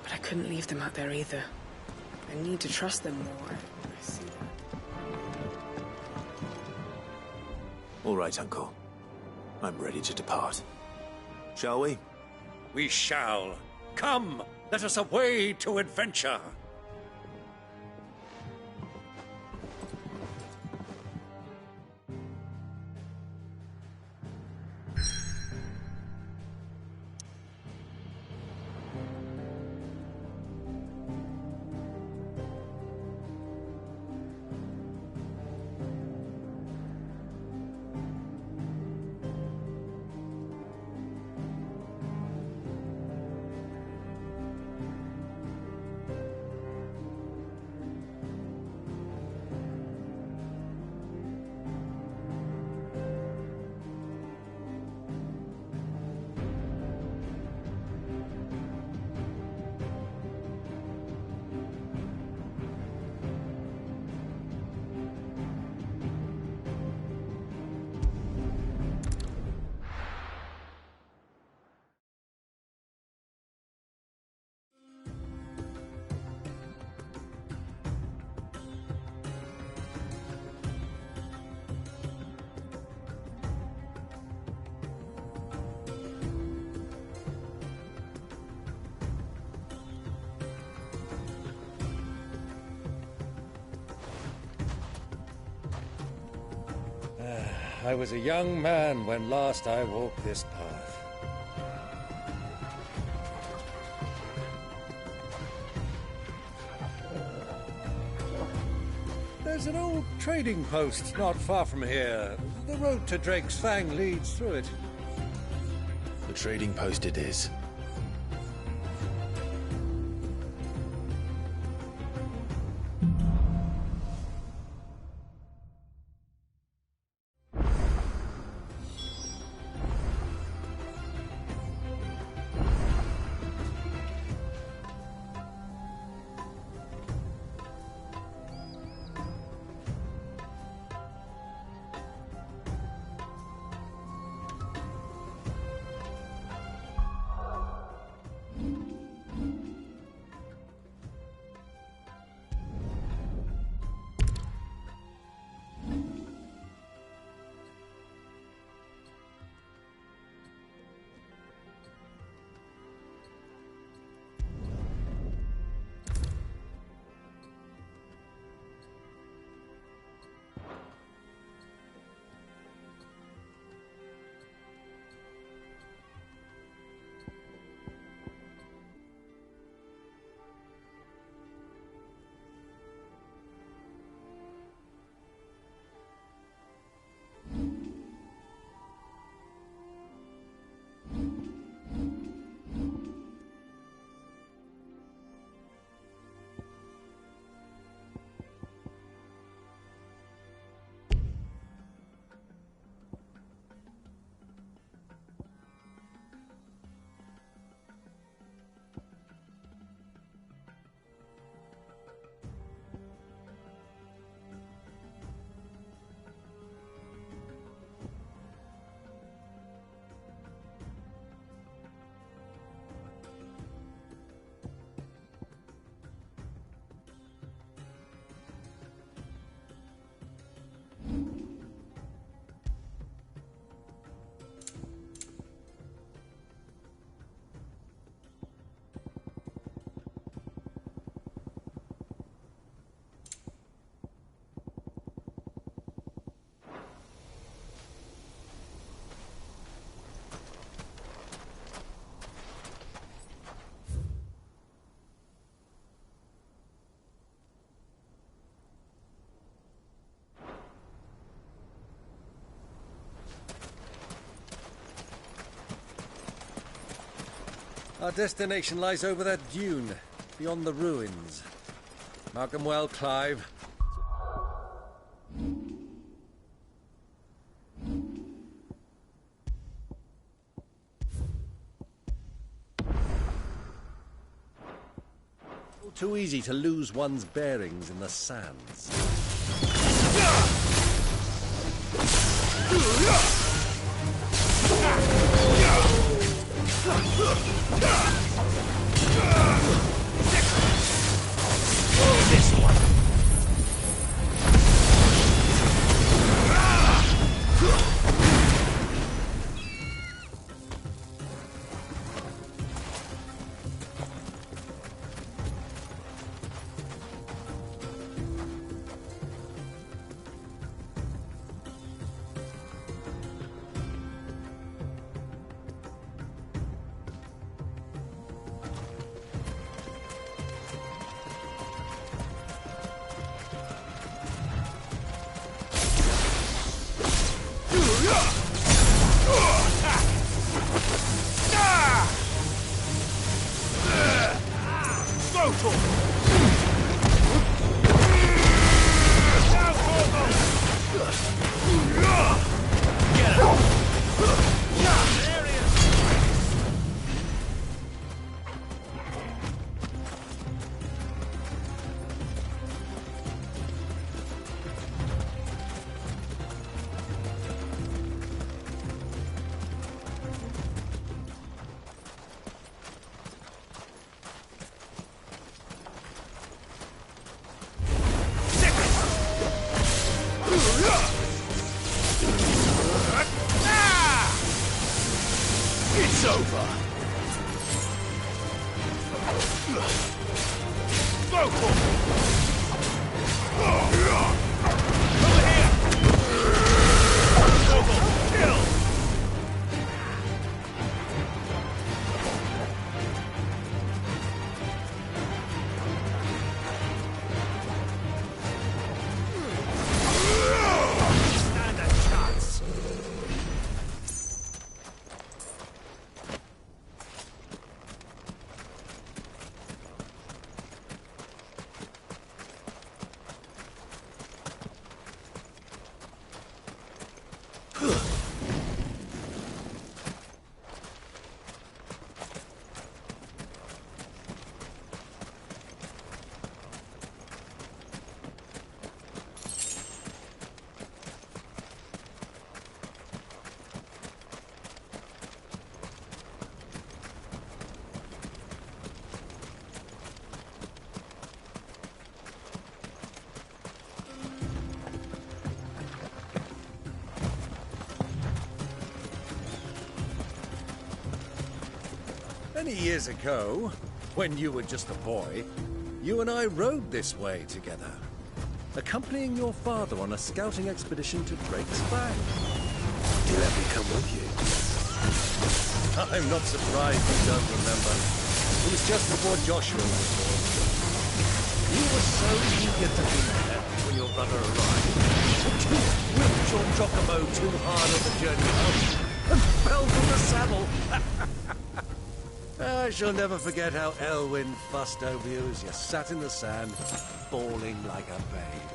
But I couldn't leave them out there either. I need to trust them more. I see that. All right, Uncle. I'm ready to depart. Shall we? We shall. Come, let us away to adventure. I was a young man when last I walked this path. There's an old trading post not far from here. The road to Drake's Fang leads through it. The trading post it is. Our destination lies over that dune, beyond the ruins. Mark them well, Clive. Too easy to lose one's bearings in the sands. This one. It's over. Go for it. Over here. Many years ago, when you were just a boy, you and I rode this way together, accompanying your father on a scouting expedition to Drake's Bank. He let me come with you. I'm not surprised you don't remember. It was just before Joshua was born. You were so eager to be there when your brother arrived. You whipped your chocobo too hard on the journey home and fell from the saddle. I shall never forget how Elwyn fussed over you as you sat in the sand, bawling like a babe.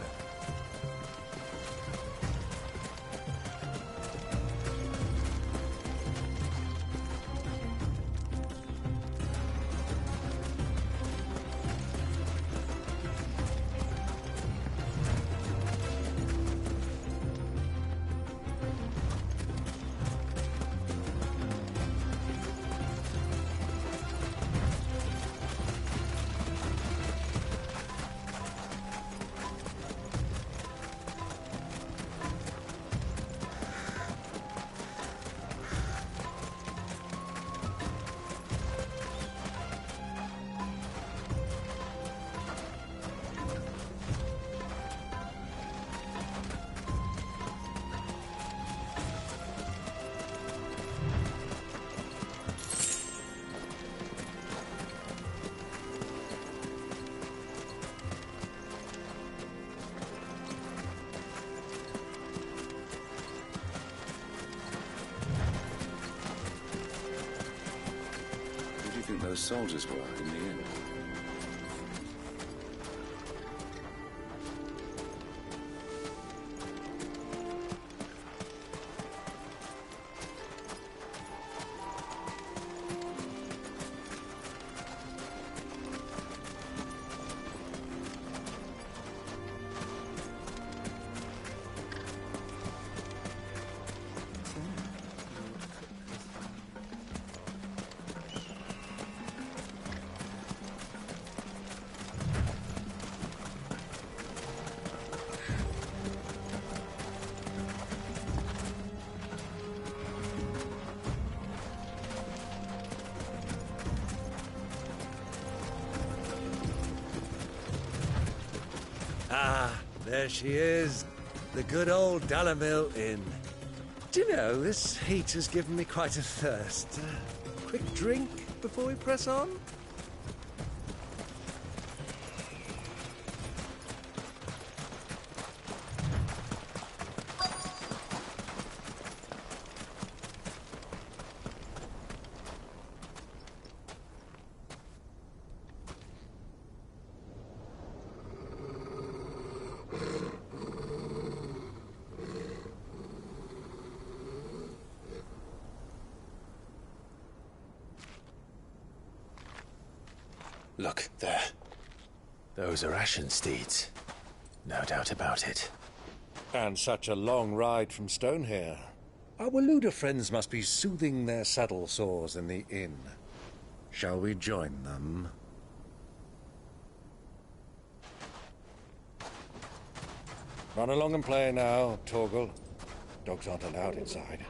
Those soldiers were in the inn. Ah, there she is. The good old Dalamil Inn. Do you know, this heat has given me quite a thirst. Quick drink before we press on? Look, there. Those are Ashen steeds. No doubt about it. And such a long ride from Stonehair. Our Waluda friends must be soothing their saddle sores in the inn. Shall we join them? Run along and play now, Torgal. Dogs aren't allowed inside.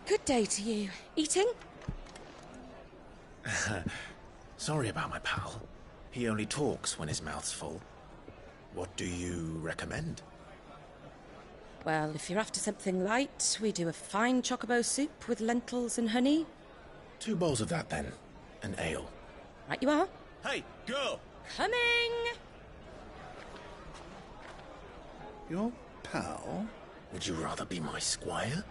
Good day to you. Eating? Sorry about my pal. He only talks when his mouth's full. What do you recommend? Well, if you're after something light, we do a fine chocobo soup with lentils and honey. 2 bowls of that, then. An ale. Right you are. Hey, girl! Coming! Your pal? Would you rather be my squire?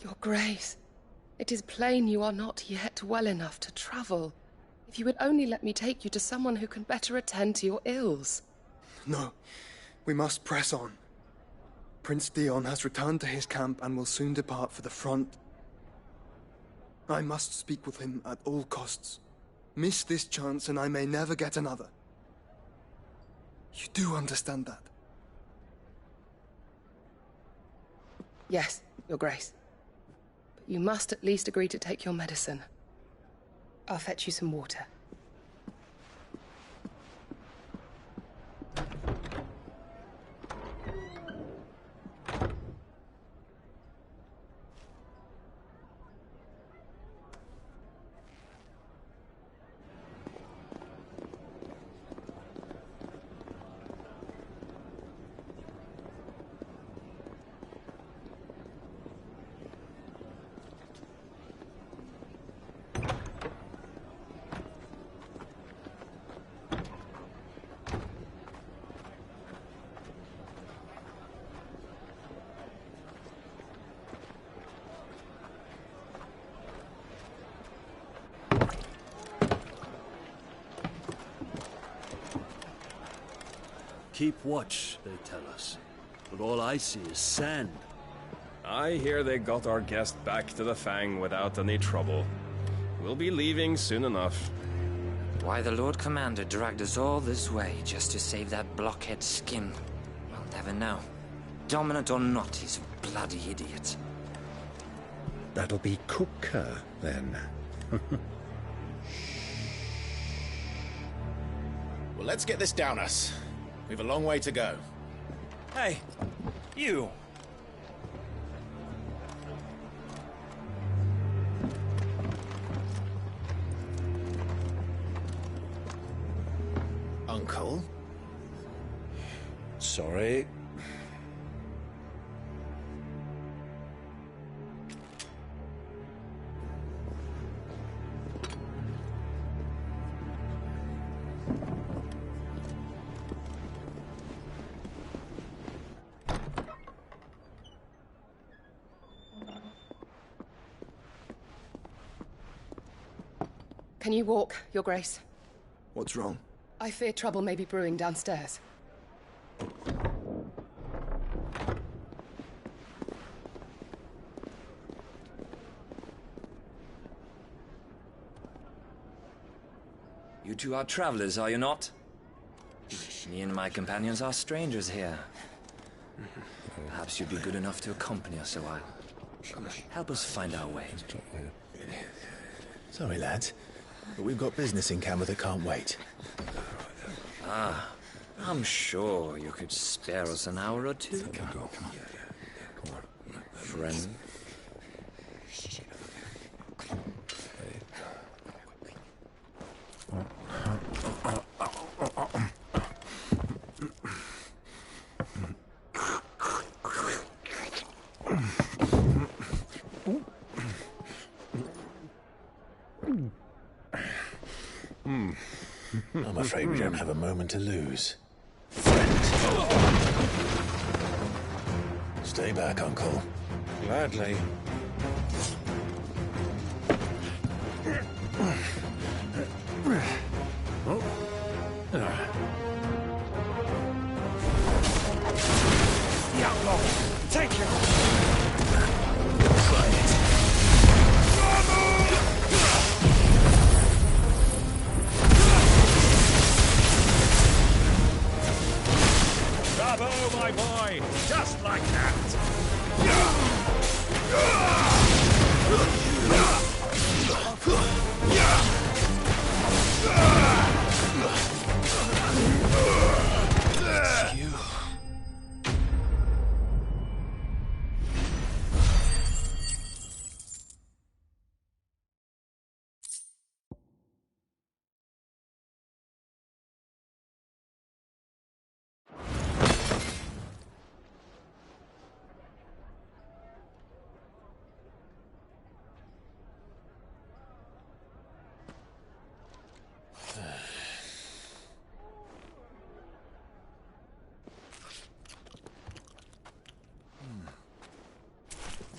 Your Grace, it is plain you are not yet well enough to travel. If you would only let me take you to someone who can better attend to your ills. No, we must press on. Prince Dion has returned to his camp and will soon depart for the front. I must speak with him at all costs. Miss this chance and I may never get another. You do understand that? Yes, Your Grace. But you must at least agree to take your medicine. I'll fetch you some water. Keep watch, they tell us. But all I see is sand. I hear they got our guest back to the Fang without any trouble. We'll be leaving soon enough. Why the Lord Commander dragged us all this way just to save that blockhead skin, we'll never know. Dominant or not, he's a bloody idiot. That'll be Kupka, then. Well, let's get this down us. We've a long way to go. Hey, you! Uncle? Sorry. Can you walk, Your Grace? What's wrong? I fear trouble may be brewing downstairs. You two are travelers, are you not? Me and my companions are strangers here. Perhaps you'd be good enough to accompany us a while. Help us find our way. Sorry, lads, but we've got business in Camber that can't wait. Ah, I'm sure you could spare us an hour or two. Friend. I'm afraid we don't have a moment to lose. Stay back, Uncle. Gladly. The outlaw! Take him!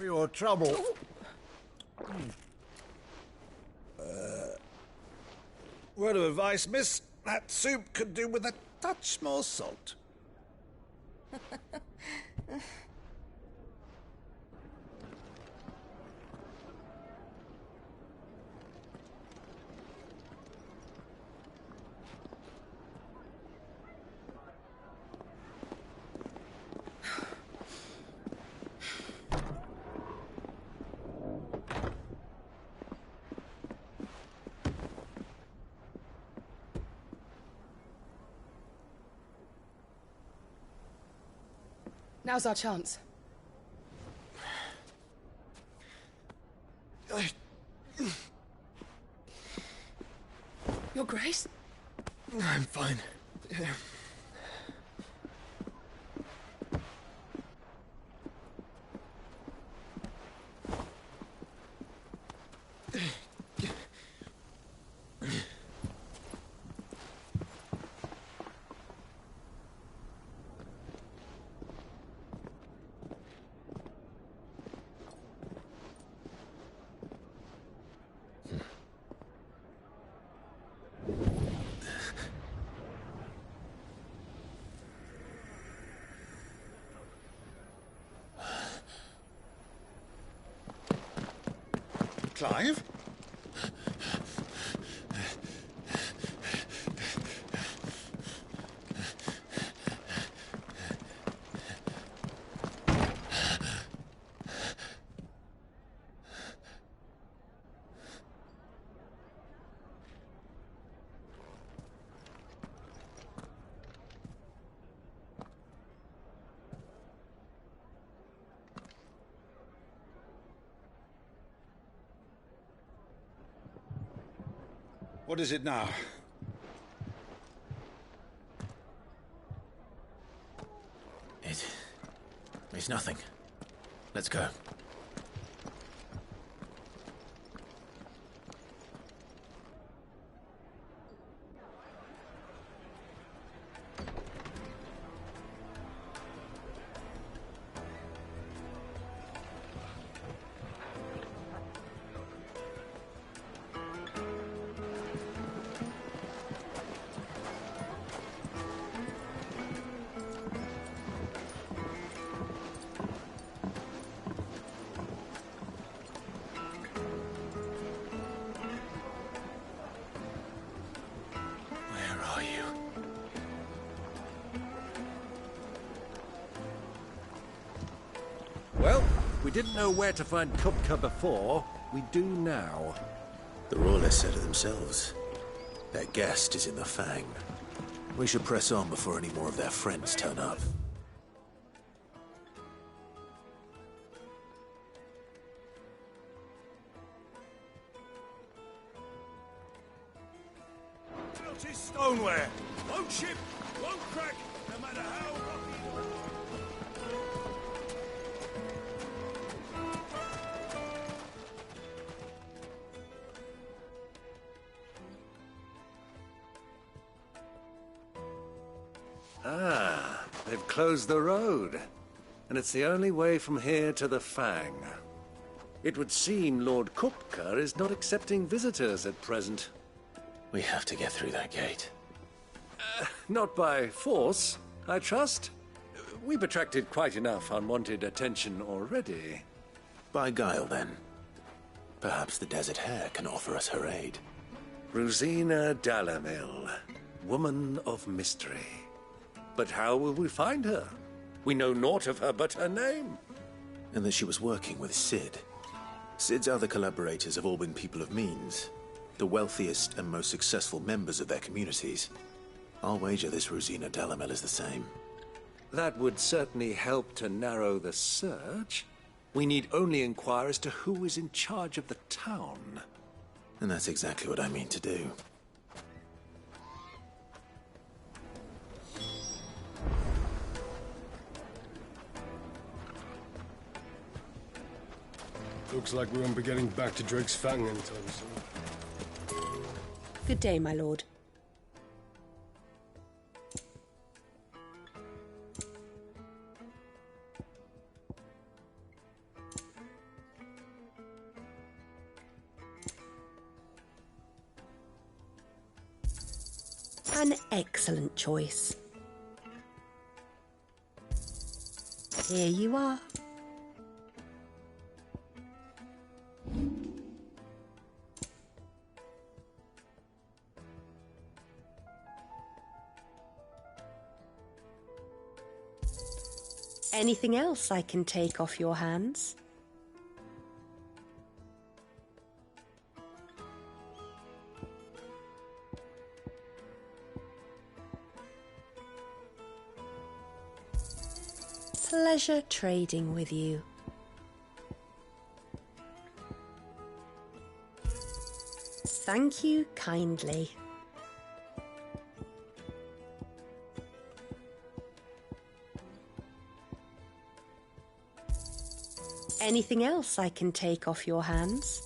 for your trouble. Word of advice, miss. That soup could do with a touch more salt. Now's our chance. Your Grace? I'm fine. Clive? What is it now? It's nothing. Let's go. Well, we didn't know where to find Kupka before. We do now. The Rawless said it themselves. Their guest is in the Fang. We should press on before any more of their friends turn up. Built is stoneware. Won't chip, won't crack, no matter how rocky. Ah, they've closed the road. And it's the only way from here to the Fang. It would seem Lord Kupka is not accepting visitors at present. We have to get through that gate. Not by force, I trust. We've attracted quite enough unwanted attention already. By guile, then. Perhaps the Desert Hare can offer us her aid. Rosina Dalamil, woman of mystery. But how will we find her? We know naught of her but her name. And that she was working with Cid. Cid's other collaborators have all been people of means, the wealthiest and most successful members of their communities. I'll wager this Rosina Dalamil is the same. That would certainly help to narrow the search. We need only inquire as to who is in charge of the town. And that's exactly what I mean to do. Looks like we won't be getting back to Drake's Fang anytime soon. Good day, my lord. An excellent choice. Here you are. Anything else I can take off your hands? Pleasure trading with you. Thank you kindly. Anything else I can take off your hands?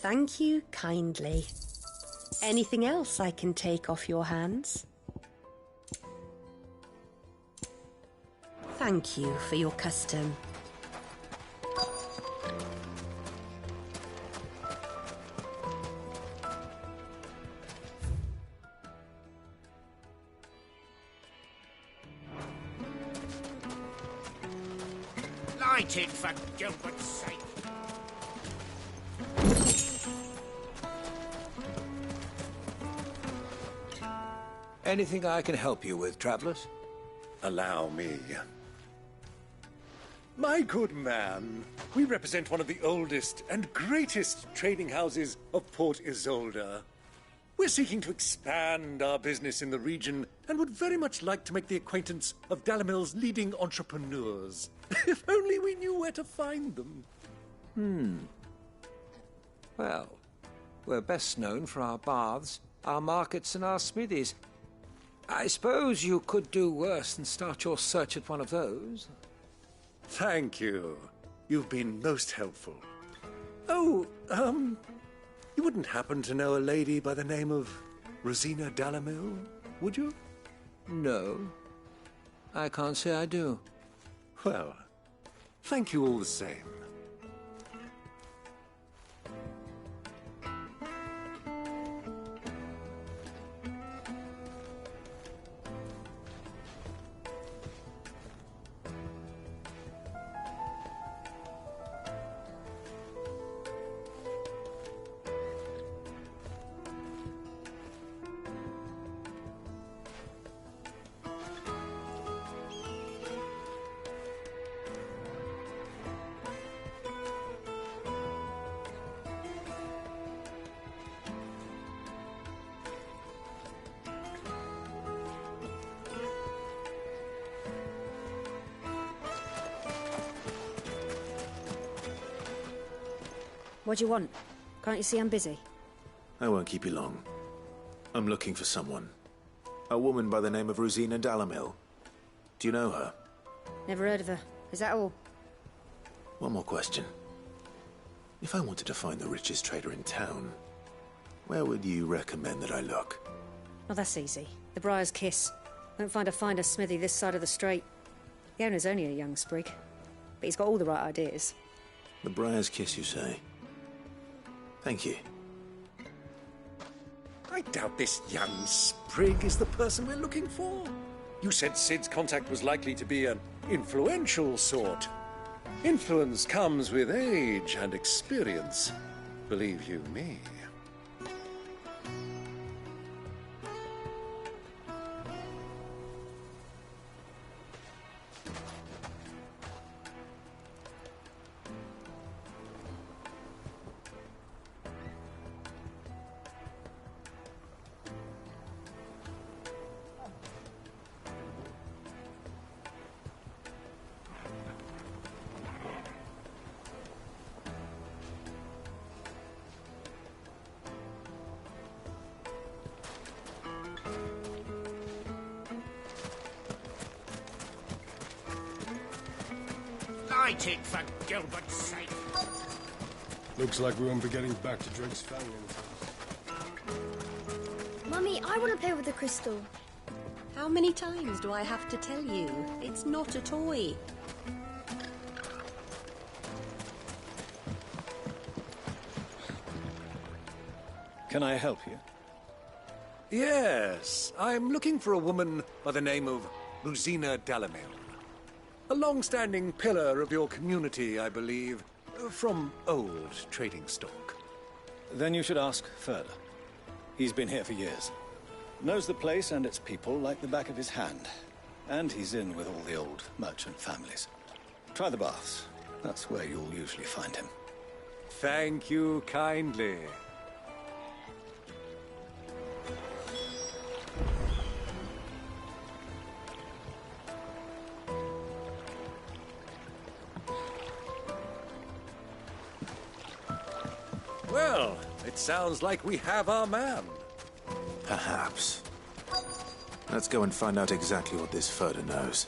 Thank you kindly. Anything else I can take off your hands? Thank you for your custom. Light it, for Gilbert's sake. Anything I can help you with, travelers? Allow me. My good man, we represent one of the oldest and greatest trading houses of Port Isolde. We're seeking to expand our business in the region and would very much like to make the acquaintance of Dalimil's leading entrepreneurs. If only we knew where to find them. Well, we're best known for our baths, our markets, and our smithies. I suppose you could do worse than start your search at one of those. Thank you. You've been most helpful. Oh, you wouldn't happen to know a lady by the name of Rosina Dalimil, would you? No. I can't say I do. Well, thank you all the same. What do you want? Can't you see I'm busy? I won't keep you long. I'm looking for someone. A woman by the name of Rosina Dalimil. Do you know her? Never heard of her. Is that all? One more question. If I wanted to find the richest trader in town, where would you recommend that I look? Oh, that's easy. The Briar's Kiss. Won't find a finer smithy this side of the strait. The owner's only a young sprig, but he's got all the right ideas. The Briar's Kiss, you say? Thank you. I doubt this young sprig is the person we're looking for. You said Sid's contact was likely to be an influential sort. Influence comes with age and experience, believe you me. Light it, for Gilbert's sake. Looks like we won't be getting back to Drake's Fang anytime. Mummy, I want to play with the crystal. How many times do I have to tell you? It's not a toy. Can I help you? Yes, I'm looking for a woman by the name of Rosina Dalamil. A long-standing pillar of your community, I believe, from old trading stock. Then you should ask Ferda. He's been here for years. Knows the place and its people like the back of his hand. And he's in with all the old merchant families. Try the baths. That's where you'll usually find him. Thank you kindly. Well, it sounds like we have our man. Perhaps. Let's go and find out exactly what this Ferda knows.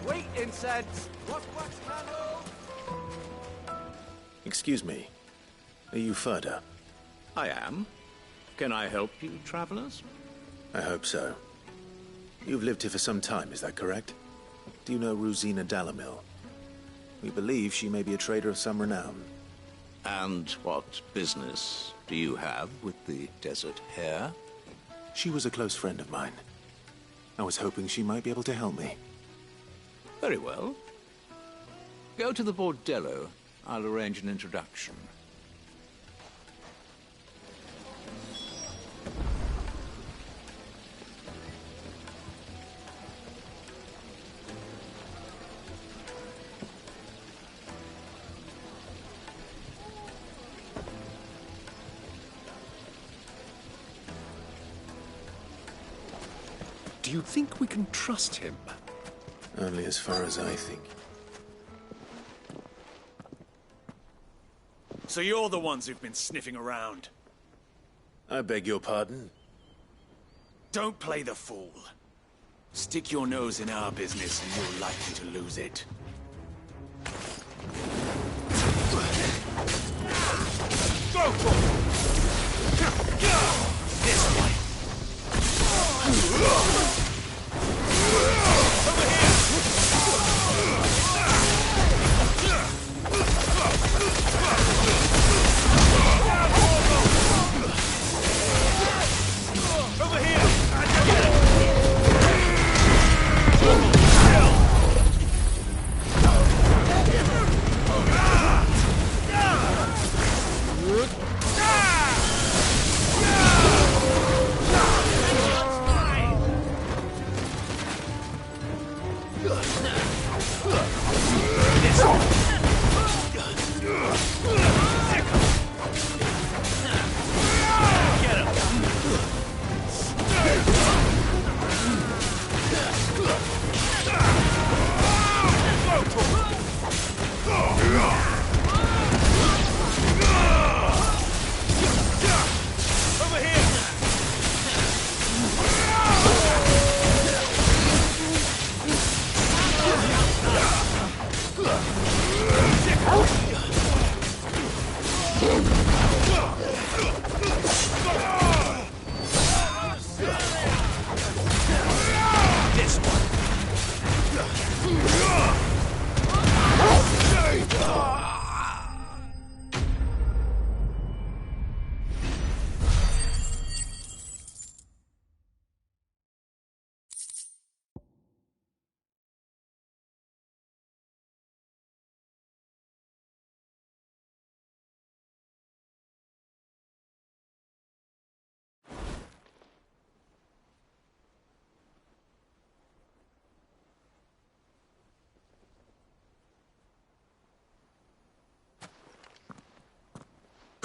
Wait, incense! What candle? Excuse me. Are you Ferda? I am. Can I help you, travelers? I hope so. You've lived here for some time, is that correct? Do you know Rosina Dalamil? We believe she may be a trader of some renown. And what business do you have with the Desert Hare? She was a close friend of mine. I was hoping she might be able to help me. Very well. Go to the Bordello. I'll arrange an introduction. Do you think we can trust him? Only as far as I think. So you're the ones who've been sniffing around. I beg your pardon? Don't play the fool. Stick your nose in our business and you're likely to lose it. Go for it! This way! Over here!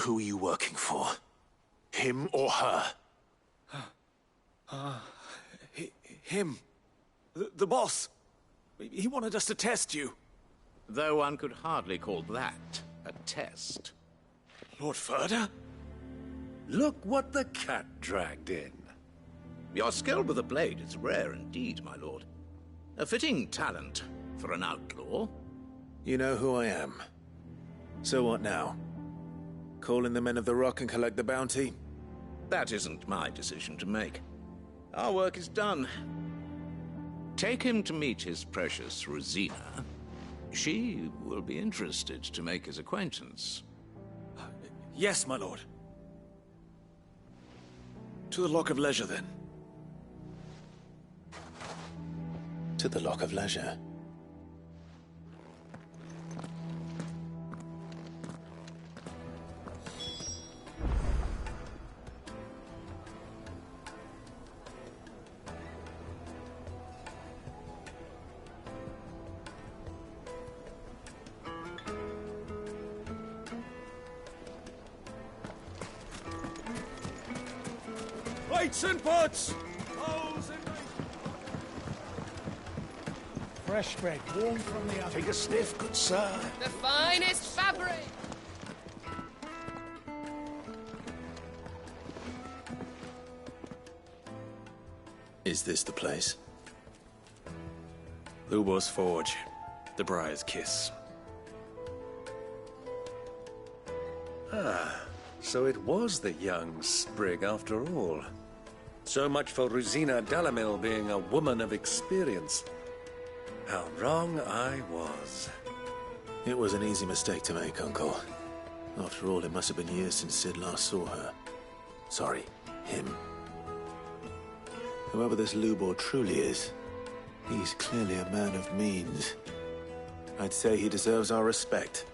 Who are you working for? Him or her? Him. The boss. He wanted us to test you. Though one could hardly call that a test. Lord Ferda? Look what the cat dragged in. Your skill with the blade is rare indeed, my lord. A fitting talent for an outlaw. You know who I am. So what now? Call in the Men of the Rock and collect the bounty? That isn't my decision to make. Our work is done. Take him to meet his precious Rosina. She will be interested to make his acquaintance. Yes, my lord. To the Lock of Leisure, then. To the Lock of Leisure. Plates and pots! Fresh bread, warm from the oven. Take a sniff, good sir. The finest fabric! Is this the place? Lubor's Forge. The Briar's Kiss. Ah, so it was the young sprig after all. So much for Rosina Dalamil being a woman of experience. How wrong I was. It was an easy mistake to make, Uncle. After all, it must have been years since Sid last saw her. Sorry, him. Whoever this Lubor truly is, he's clearly a man of means. I'd say he deserves our respect.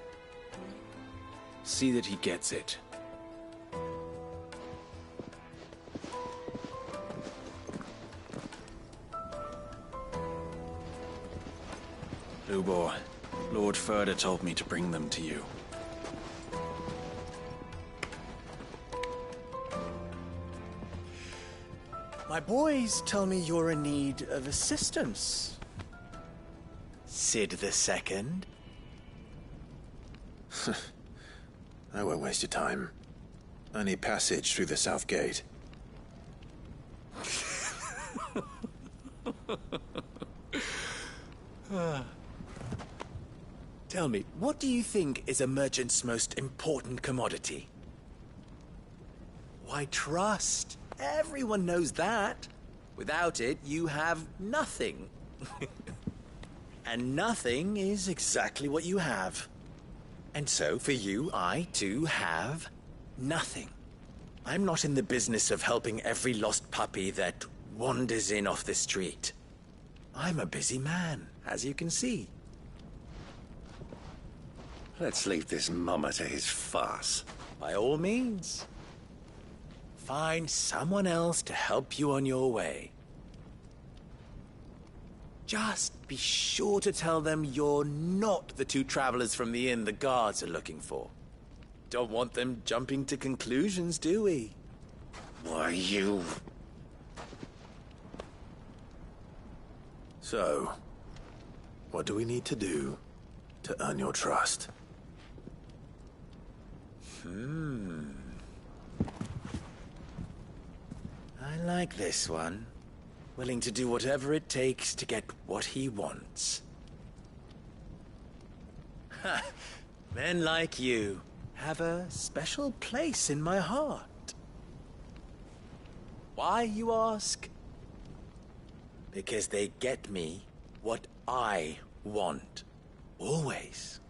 See that he gets it. Lubor, Lord Furder told me to bring them to you. My boys tell me you're in need of assistance. Sid the Second? I won't waste your time. I need passage through the south gate. Tell me, what do you think is a merchant's most important commodity? Why, trust. Everyone knows that. Without it, you have nothing. And nothing is exactly what you have. And so, for you, I, too, have nothing. I'm not in the business of helping every lost puppy that wanders in off the street. I'm a busy man, as you can see. Let's leave this mummer to his farce. By all means. Find someone else to help you on your way. Just be sure to tell them you're not the two travelers from the inn the guards are looking for. Don't want them jumping to conclusions, do we? Why, you... So, what do we need to do to earn your trust? I like this one. Willing to do whatever it takes to get what he wants. Ha! Men like you have a special place in my heart. Why, you ask? Because they get me what I want. Always.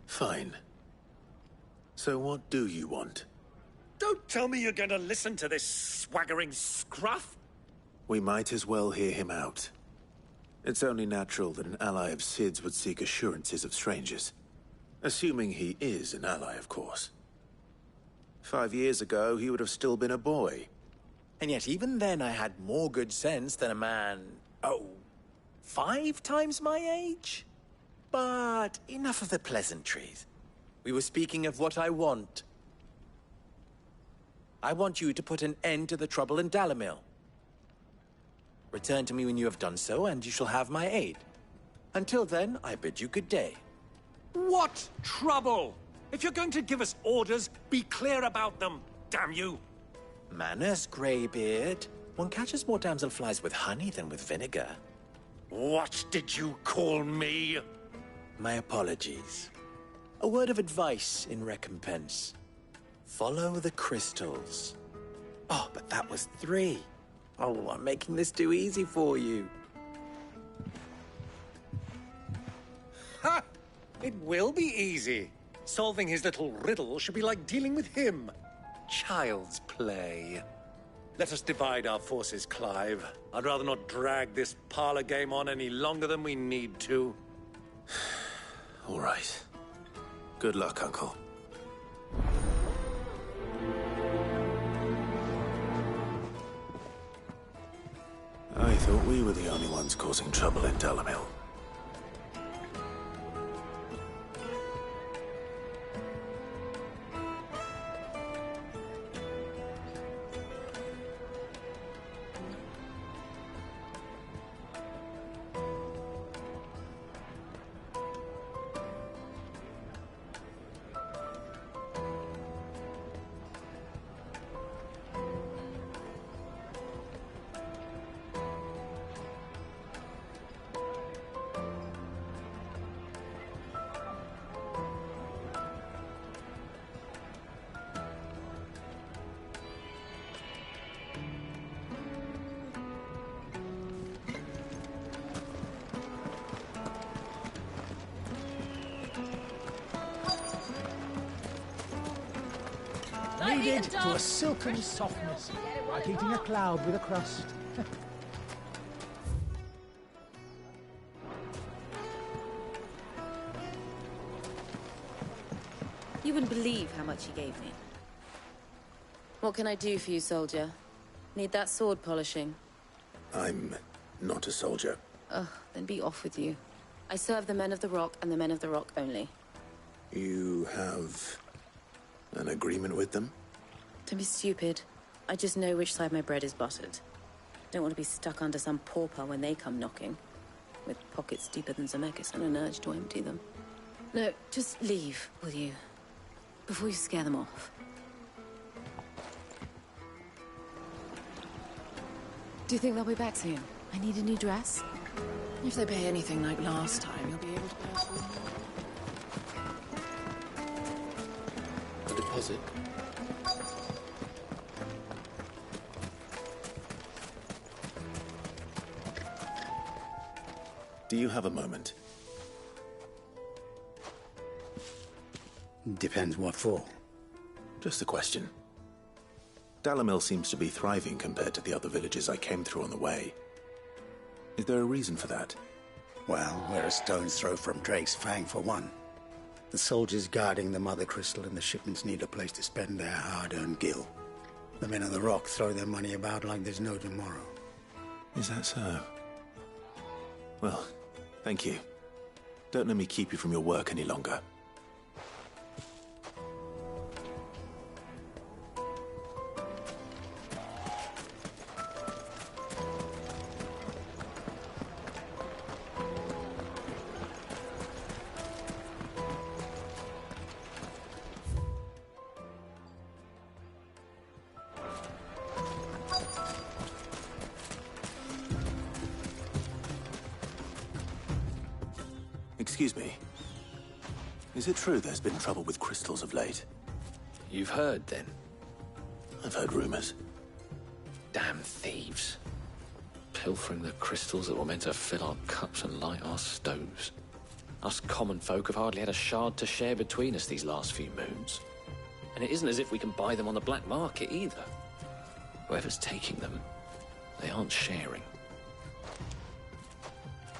Fine. So what do you want? Don't tell me you're going to listen to this swaggering scruff. We might as well hear him out. It's only natural that an ally of Sid's would seek assurances of strangers. Assuming he is an ally, of course. 5 years ago, he would have still been a boy. And yet even then I had more good sense than a man, 5 times my age? But enough of the pleasantries. We were speaking of what I want. I want you to put an end to the trouble in Dalamil. Return to me when you have done so, and you shall have my aid. Until then, I bid you good day. What trouble? If you're going to give us orders, be clear about them, damn you! Manners, Greybeard. One catches more damselflies with honey than with vinegar. What did you call me? My apologies. A word of advice in recompense. Follow the crystals. Oh, but that was 3. Oh, I'm making this too easy for you. Ha! It will be easy. Solving his little riddle should be like dealing with him. Child's play. Let us divide our forces, Clive. I'd rather not drag this parlor game on any longer than we need to. All right. Good luck, Uncle. I thought we were the only ones causing trouble in Dalamil. Kneaded to a silken softness, like eating a cloud with a crust. You wouldn't believe how much he gave me. What can I do for you, soldier? Need that sword polishing? I'm not a soldier. Ugh, then be off with you. I serve the men of the Rock and the men of the Rock only. You have an agreement with them? Don't be stupid. I just know which side my bread is buttered. Don't want to be stuck under some pauper when they come knocking. With pockets deeper than Zemeckis and an urge to empty them. No, just leave, will you? Before you scare them off. Do you think they'll be back soon? I need a new dress. If they pay anything like last time, you'll be able to pay off A deposit? Do you have a moment? Depends what for. Just a question. Dalamil seems to be thriving compared to the other villages I came through on the way. Is there a reason for that? Well, we're a stone's throw from Drake's Fang, for one. The soldiers guarding the Mother Crystal and the shipments need a place to spend their hard-earned gil. The men of the Rock throw their money about like there's no tomorrow. Is that so? Well, thank you. Don't let me keep you from your work any longer. Excuse me. Is it true there's been trouble with crystals of late? You've heard, then? I've heard rumors. Damn thieves. Pilfering the crystals that were meant to fill our cups and light our stoves. Us common folk have hardly had a shard to share between us these last few moons. And it isn't as if we can buy them on the black market, either. Whoever's taking them, they aren't sharing.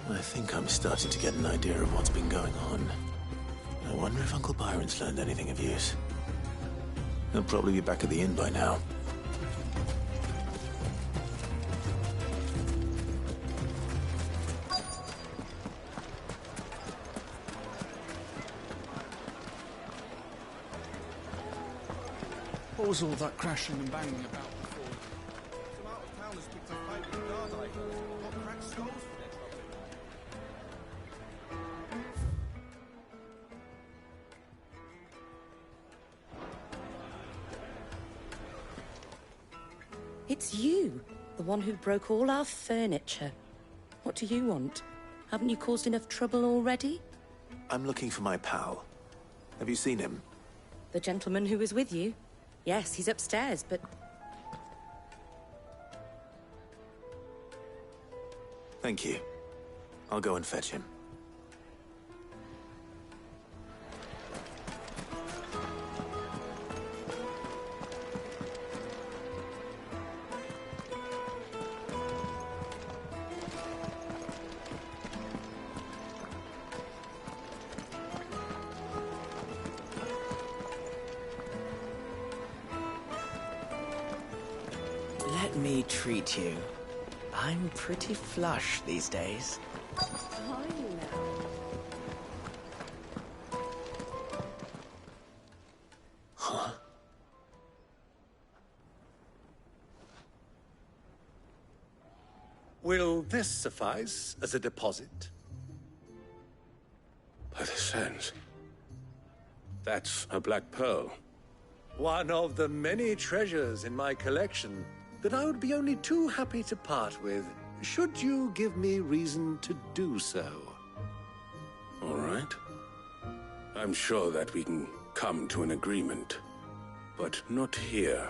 I think I'm starting to get an idea of what's been going on. I wonder if Uncle Byron's learned anything of use. He'll probably be back at the inn by now. What was all that crashing and banging about before? Some out-of-towners picked a fight with guard I heard. Got cracked skulls for their trouble. It's you, the one who broke all our furniture. What do you want? Haven't you caused enough trouble already? I'm looking for my pal. Have you seen him? The gentleman who was with you? Yes, he's upstairs, but... Thank you. I'll go and fetch him. let me treat you. I'm pretty flush these days. Are you now? Huh? Will this suffice as a deposit? By the sands. That's a black pearl. One of the many treasures in my collection that I would be only too happy to part with, should you give me reason to do so. All right. I'm sure that we can come to an agreement, but not here.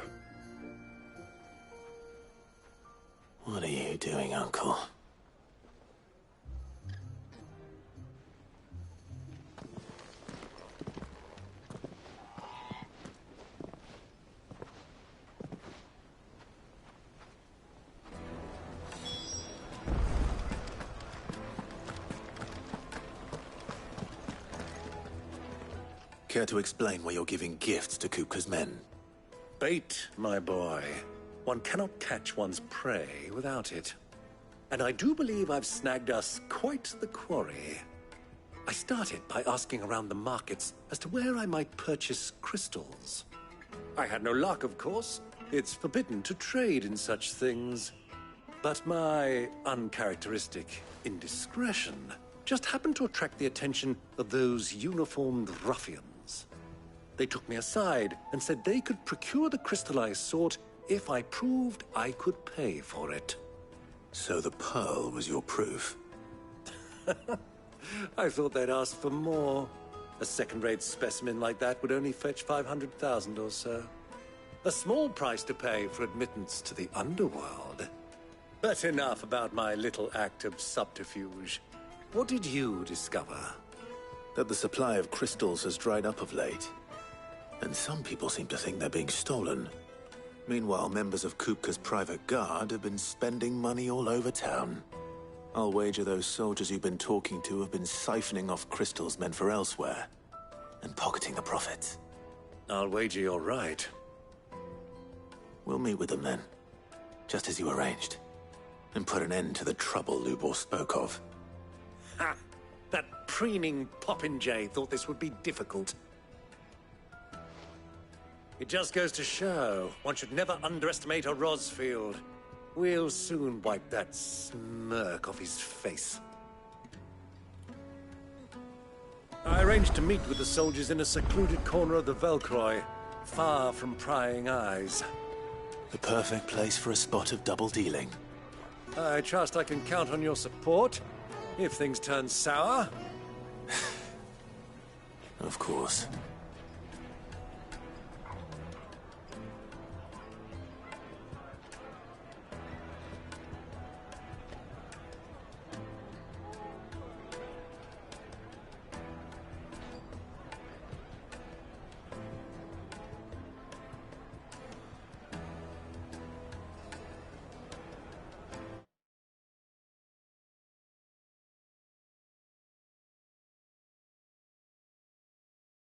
What are you doing, Uncle? Care to explain why you're giving gifts to Kupka's men? Bait, my boy. One cannot catch one's prey without it. And I do believe I've snagged us quite the quarry. I started by asking around the markets as to where I might purchase crystals. I had no luck, of course. It's forbidden to trade in such things. But my uncharacteristic indiscretion just happened to attract the attention of those uniformed ruffians. They took me aside and said they could procure the crystal I sought if I proved I could pay for it. So the pearl was your proof? I thought they'd ask for more. A second-rate specimen like that would only fetch 500,000 or so. A small price to pay for admittance to the underworld. But enough about my little act of subterfuge. What did you discover? That the supply of crystals has dried up of late. And some people seem to think they're being stolen. Meanwhile, members of Kupka's private guard have been spending money all over town. I'll wager those soldiers you've been talking to have been siphoning off crystals meant for elsewhere, and pocketing the profits. I'll wager you're right. We'll meet with them then, just as you arranged, and put an end to the trouble Lubor spoke of. Ha! That preening popinjay thought this would be difficult. It just goes to show one should never underestimate a Rosfield. We'll soon wipe that smirk off his face. I arranged to meet with the soldiers in a secluded corner of the Velcroy, far from prying eyes. The perfect place for a spot of double dealing. I trust I can count on your support, if things turn sour. Of course.